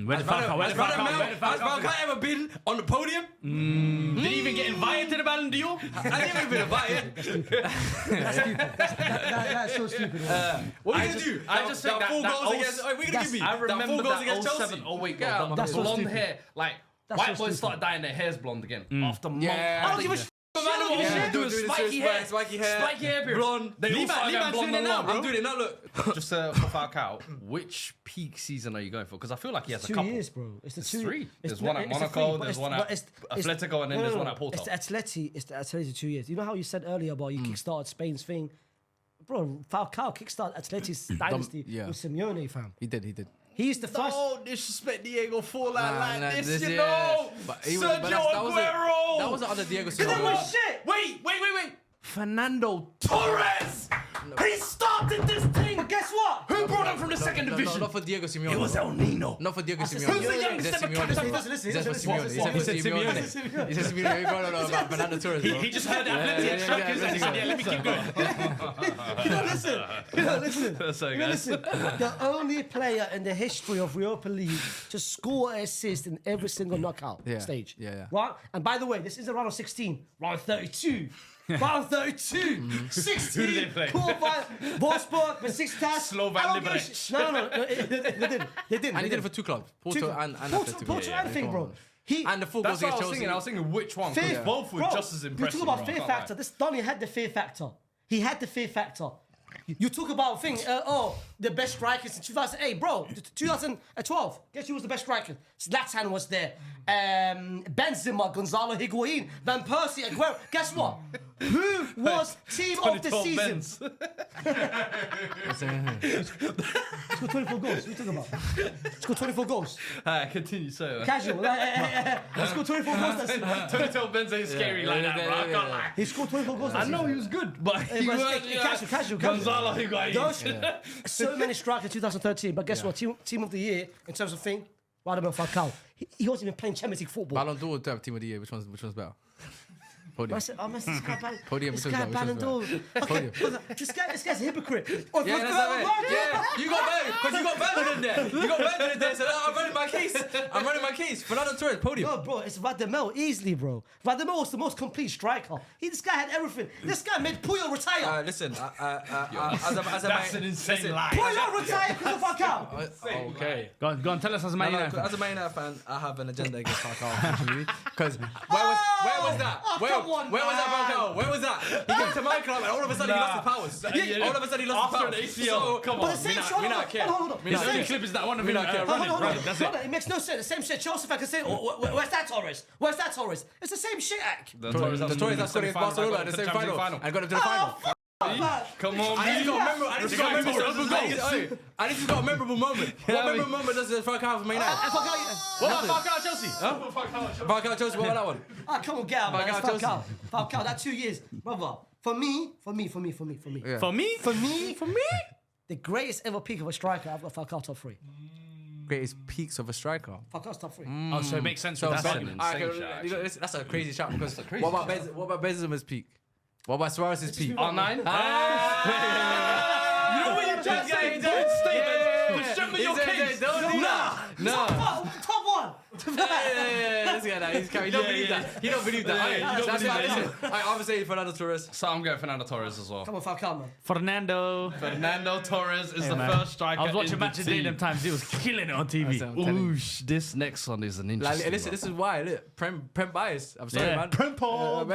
Where did Falcao ever been on the podium? Did he even get invited to the Ballon d'Or? I didn't even been invited. That's stupid. That's so stupid. What are you gonna do? I just think that 4 goals that against. What are you gonna give me? I remember 4 goals that against 07, Chelsea. 08 Yeah, goal. that's The so blonde stupid. hair. Like, That's white so boys stupid. started dyeing their hairs blonde again after months. Yeah. I don't give a shit. Doing spiky hair. Spiky hair. Spiky hair period. Blonde. They all started going blonde doing it now, and bro. long. I'm doing it now, look. Just for Falcao, which peak season are you going for? Because I feel like he has a 2 couple. years, bro. It's the It's 2 3. There's it's one no, at it's a Monaco, three, but there's it's- one but at it's- Atletico, and then there's one at Porto. It's the Atleti 2 years. You know how you said earlier about you kickstarted Spain's thing? Bro, Falcao kickstarted Atleti's dynasty yeah. with Simeone, fam. He did. He's the first. Don't disrespect Diego Forlan Nah, like this, yeah. you know. But Sergio that Aguero. was the other Diego Come Simeone. on, shit. Wait. Fernando Torres. He started this thing. But guess what? Who brought him from the second No, division? not for Diego Simeone. It was El Nino. Not for Diego Simeone. Who's the He youngest said ever Simeone. captain? He said for Simeone. He said He for said Simeone. Simeone. He said Simeone. You don't know about Fernando Torres, bro. He just heard Atleti and strikers and he said, yeah, let me keep going. Listen. The only player in the history of Europa League to score an assist in every single knockout Yeah. stage. Yeah. Right? And by the way, this isn't round of 16, round of 32. Round 32, 16. Who did they play? Wolfsburg, Besiktas. Slovan I don't give a Liberec. shit. No, they didn't. And he did it for 2 clubs. Porto and Atletico. Porto and thing, bro. And the 4 That's goals what I against was Chelsea. thinking. I was thinking which one, because Fear. both were Bro, just as impressive. You talk about bro, I fear can't factor. lie. This Donny had the fear factor. He had the fear factor. You talk about the best strikers in 2008, bro. 2012. Guess who was the best striker? Zlatan was there. Benzema, Gonzalo Higuain, Van Persie, Aguero. Guess what? Who was team of the 2012 season? Benz. He scored 24 goals. What are you talking about? He scored 24 goals. Continue, so. Casual. He scored 24 goals. That's 2012 Benz ain't scary like that, bro. I can't lie. He scored 24 goals. I know he was good, but he but was casual. Gonzalo Higuain. Those, so many strikers in 2013, but guess what? Team of the year in terms of thing, Robben Falcao. He wasn't even playing Champions League football. Ballon d'Or to have team of the year. Which one's better? Podium. I said, oh, man, this guy, Podium, this which guy one's Ballon d'Or. Okay, this guy's a hypocrite. Oh, Yeah, that's right. Yeah, you got better because you got better than that. You got better than that. So I'm running my case. Fernando Torres, podium. No, bro, it's Radamel easily, bro. Radamel was the most complete striker. This guy had everything. This guy made Puyol retire. Listen, That's an insane lie. Puyol retired because of Falcao. Okay. Go on, tell us as a Man United fan. As a Man United fan, I have an agenda against Falcao, unfortunately. Because where was that? Come on, where was that Falcao? Where was that? He came to my club and all of a sudden he lost his powers. Yeah. All of a sudden he lost his After powers. the ACL, come But on. the same shit. we not care. Hold on. We His not only care. clip is that one of him not care. running. Hold on. That's it. It makes no sense. The same shit Chelsea fan can say, where's that Torres? Where's that Torres? It's the same shit, Ak. The Torres that scored against Barcelona in the same final and got him to the final. Come on, I need to got a memorable moment. What memorable moment does Falcao have for Man United? What about Falcao Chelsea? Falcao Chelsea, what about that one? Ah, come on, get out, man. Falcao, That's Falcao, that 2 years. Brother, for me. Yeah. For me? The greatest ever peak of a striker, I've got Falcao top 3. Greatest peaks of a striker. Falcao's top 3. Oh, so it makes sense. So with that. an Alright, insane shout, you know, that's a crazy shot because what about Benzema's peak? What about Suarez's peak? R9? You know what you're just saying? Don't statement. Show me your case. No. Top 1. This guy, he don't believe that. He don't believe that. That's why I listen. I'm saying Fernando Torres. So I'm going Fernando Torres as well. Come on, Falcao, man. Fernando Torres is the man. first striker. I was watching in the Match of the Day team. them times. He was killing it on TV. Oosh, this next one is an interesting. Listen, this is why. Look, Prem bias. I'm sorry, Yeah. man. Prempom.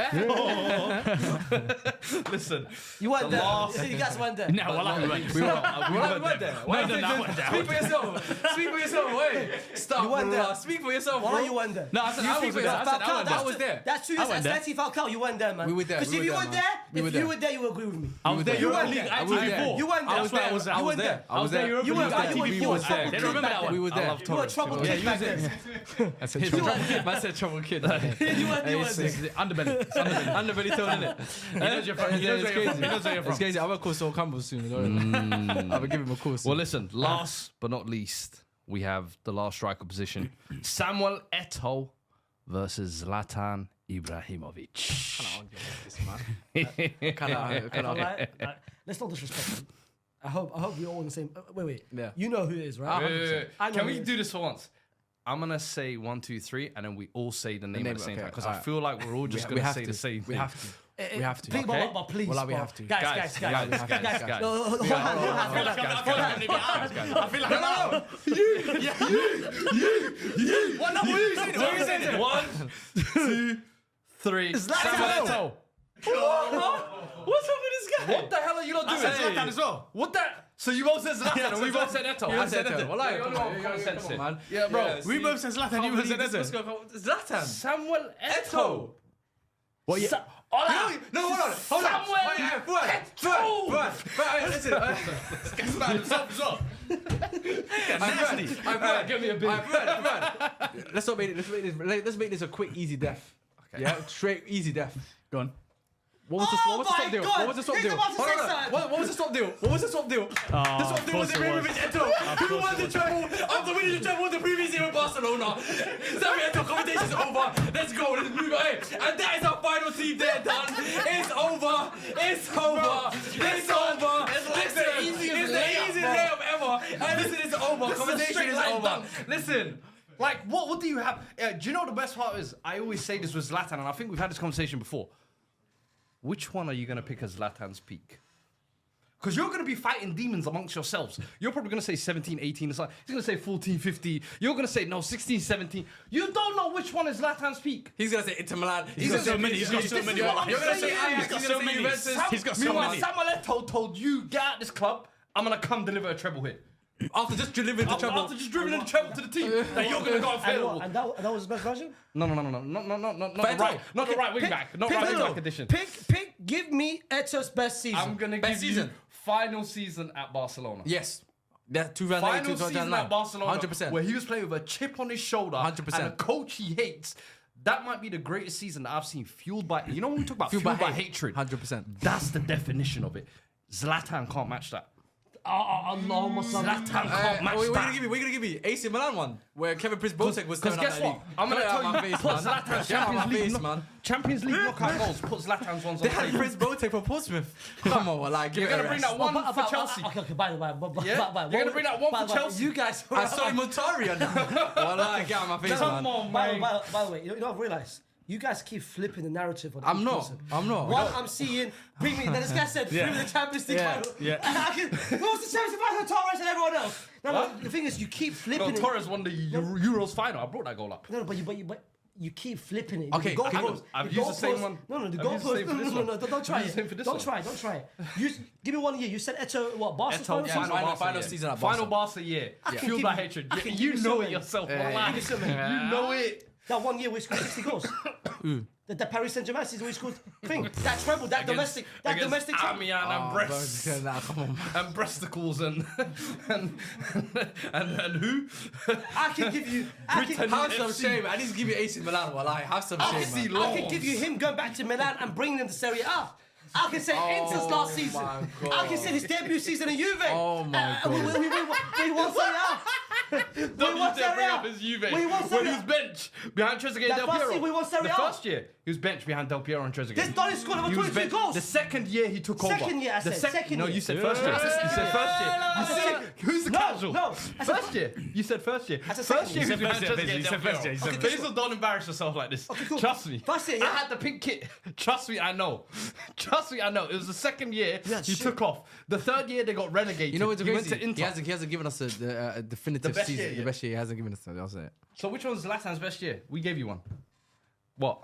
Listen, You weren't there. You guys weren't there. No, well, we went. We went there. Why No, is it I just- went Speak for yourself. Speak for yourself. Wait. Stop. You weren't there. Speak for yourself, Why bro. you weren't there? No, I said I was speak there. for I said I Falcao, went I there. was there. That's 2 I years. went That's there. Atleti Falcao. You weren't there, man. We were there, Because we if were you there, weren't man. there, We were if there. you were there, you agree with me. I was there. You Europa were League. there. I I was was there. before. You weren't there. That's where I was. You weren't there. I was there. Europa You League. weren't there. You We were was there. They remember that one. We were I there. love You were a Torres. trouble Yeah, kid you back was then. I said trouble kid. I said trouble kid. You weren't there. Underbelly. It's underbelly. Underbelly tone, innit? He knows you're from. He knows where you're from. He knows where you're It's from. crazy. I'm gonna call Sol Campbell soon. I'm gonna give him a call soon. Well, listen, last but not least, we have the last striker position. Samuel Eto'o versus Zlatan Ibrahimovic. Let's not disrespect him. I hope we're all on the same. Wait. Yeah. You know who it is, right? Wait. I know Can who we it do is. this for once? I'm gonna say 1, 2, 3, and then we all say the name at the same time because I alright. feel like we're all just We gonna have say to. the same We thing. have to. We have to. Please, Okay. but please, Well, we bro. have to. Guys. Guys. No, hold on. I feel like What number are you saying? What are you saying? 1, 2, 3. Samuel Eto'o. what's up with this guy? What the hell are you not doing? I said Zlatan as well. What the? So you both said Zlatan and we both said Eto'o. I said Eto'o. Well, Come on, man. Yeah, bro. We both said Zlatan, you both said Eto'o. Zlatan. Samuel Eto'o. Well, yeah. No, hold on. Listen. Give me a bit. Let's make this a quick, easy death. Okay. Yeah, straight, easy death. Go on. What was the stop deal? God. What was the stop He's deal? about to say Hold on. something. What was the stop deal? What was the stop deal? The stop deal was Ibrahimovic Eto'o. Who won the treble after winning the treble the previous year with Barcelona? Samuel Eto'o, competition's over. Let's go. Let's move on. And that is our final team there, done. It's over. It's over. It's over. It's the easiest layup ever. And listen, it's over. Competition is over. Listen. Like, what do you have? Do you know what the best part is? I always say this with Zlatan, and I think we've had this conversation before. Which one are you going to pick as Zlatan's peak? Because you're going to be fighting demons amongst yourselves. You're probably going to say 17, 18. It's like, he's going to say 14, 15. You're going to say, no, 16, 17. You don't know which one is Zlatan's peak. He's going to say Inter Milan. He's got so many. He's got so many. You're going to say Ajax. He's got so many. He's got so Meanwhile, many. Samuel Eto'o told you, get out this club. I'm going to come deliver a treble here. After just delivering the treble. After just dribbling the treble to the team. That you're going to go and fail. And that was his best version? No. Not the right wing back. Not right wing back edition. Give me Eto'o's best season. I'm going to give you final season at Barcelona. Yes. Yeah, 2008, Final season at Barcelona, 100%. where he was playing with a chip on his shoulder, 100%. and a coach he hates. That might be the greatest season that I've seen, fueled by. You know when we talk about fueled by hatred, 100%. That's the definition of it. Zlatan can't match that. Zlatan can't match We're that. going to give you AC Milan one, where Kevin Prince Boateng was Because throwing guess out that what? league. I'm going to tell you, face, put man. Zlatan's Get out Champions my League, face, man. Champions League knockout goals. Put Zlatan's ones on They the had table. Prince Boateng from Portsmouth. Come on, like, give You're it going to a bring rest. that one for Chelsea. Okay, by the way. Yeah? You're going to bring that one for Chelsea. You guys. I saw him on Tari. Well, like, get out my face, Come man. on, By man. the way, you know what I've realised? You guys keep flipping the narrative on I'm each not. person. I'm not. One, I'm seeing, bring me, then this guy said, bring me the Champions League final. Yeah. And I can, what was the Champions League final? Torres and everyone else. No, the thing is, you keep flipping No, it. Torres won the Euros final. I brought that goal up. No, but you keep flipping it. Okay, The goalpost- I've the used the same goalpost- one. No, the I've used the same for this goalpost. No, one. don't try I've used the same for it. this Don't one. try, don't try it. Give me 1 year. You said Eto'o, what, Barca final Eto'o, season? final season at Final Barca. Barca year. I can Fueled give by you- hatred. I can You give you know so it many. yourself. Give you so many. You know it. That 1 year where he scored 60 goals. The Paris Saint-Germain season where he scored thing. That treble, that domestic treble. Amiens and breasts. Come on, man. And breasticles and who? I can give you. Have some shame. I need to give you AC Milan. Well, I have some shame, man. I can give you him going back to Milan and bringing him to Serie A. I can say Inter's last season. my God. I can say his debut season in Juve. Oh my God. We won Serie A. Don't won you dare Serie bring A. up his Juve. We won When Serie he A. was bench behind Trezeguet and That Del first Piero. year we won Serie The A. first year, he was benched behind Del Piero and Trezeguet. This Donny scored over He was 23 bench- goals. The second year he took over. Second year, I The said. Second No, year. you said first year. You said first year. You said who's the No, casual? no. I said- First year. You said first year. said First second year year. he was You said behind first year, Trezeguet and you said Del first year, you Piero. said Basil, don't embarrass yourself like this. cool. Trust me. First year, I yeah. had the pink kit. Trust me, I know. Trust me, I know. It was the second year Yeah, he shit. took off. The third year they got relegated. You know what's he went crazy? to Inter. He hasn't given us a definitive The best season. year, The yeah. best year. He hasn't given us that. I'll say it. So which one's Zlatan's best year? We gave you one. What?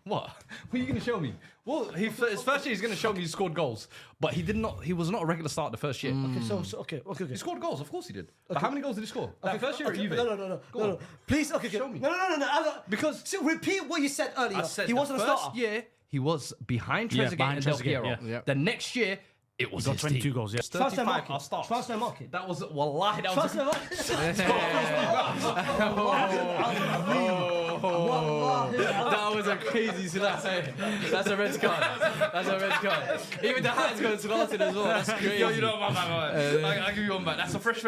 What are you going to show me? Well, his first year he's going to show me he scored goals, but he did not. He was not a regular start the first year. Okay. He scored goals, of course he did. But how many goals did he score? That first year at Juve. No. Please, okay. Show me. No. Because So repeat what you said earlier. I said He wasn't a the first starter. year he was behind Yeah, Trezeguet behind and Del Trezeguet, Piero. yeah. The next year it was Got his 22 team. goals, yeah. Transfer 35 market. our starts. Transfer market. That was wallahi. That was. Transfer market. That was a crazy slap. That's a red card. That's a red card. Even the hat's going slanted as well. That's crazy. Yo, you know what? I'll give you one back. That's a fresh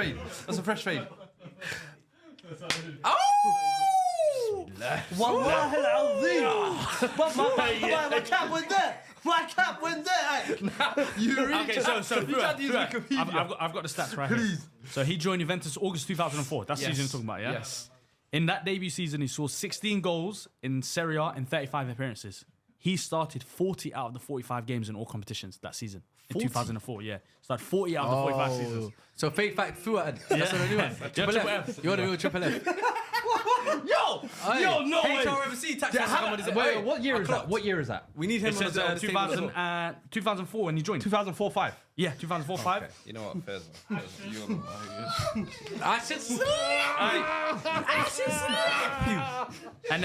fade. Oh! Wallahi al-Azim. But my cap went there. My cap went there. You really Okay, so I've got the stats right here. So he joined Juventus August 2004. That's the season you're talking about, yeah? Yes. In that debut season, he scored 16 goals in Serie A in 35 appearances. He started 40 out of the 45 games in all competitions that season. In 2004, yeah. Started 40 out of the 45 seasons. So fake fact, Fuad. That's what I do. Triple F. You want to do a triple F? Yo, no way. HRFC tax. Wait, what year is that? What year is that? We need him It on says the 2004 when he joined. 2004-5. Yeah, 2004-5. You know what, Fez? You I should slap. And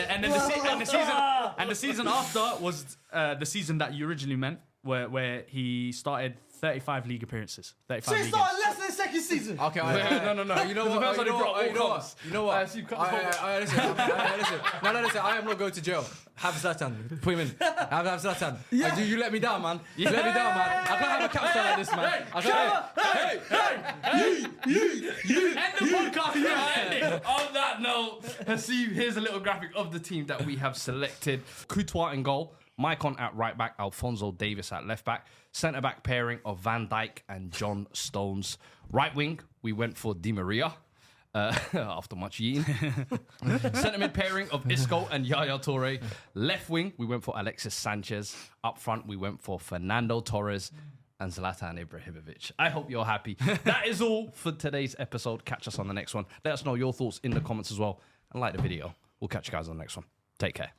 the season after was the season that you originally meant, where he started 35 league appearances. 35 So he league started games. less than the second season. Okay, No. You know what? You know what? Listen. Listen. I am not going to jail. Have Zlatan. Put him in. Have Zlatan. Yeah. You let me down, man. You let me down, man. I can't have a capstone like this, man. End the podcast. Yeah. On that note, here's a little graphic of the team that we have selected. Courtois in goal. Maicon at right back, Alphonso Davies at left back, centre back pairing of Van Dijk and John Stones. Right wing, we went for Di Maria after much eating. Centre mid pairing of Isco and Yaya Toure. Left wing, we went for Alexis Sanchez. Up front, we went for Fernando, Torres and Zlatan Ibrahimovic. I hope you're happy. That is all for today's episode. Catch us on the next one. Let us know your thoughts in the comments as well. And like the video. We'll catch you guys on the next one. Take care.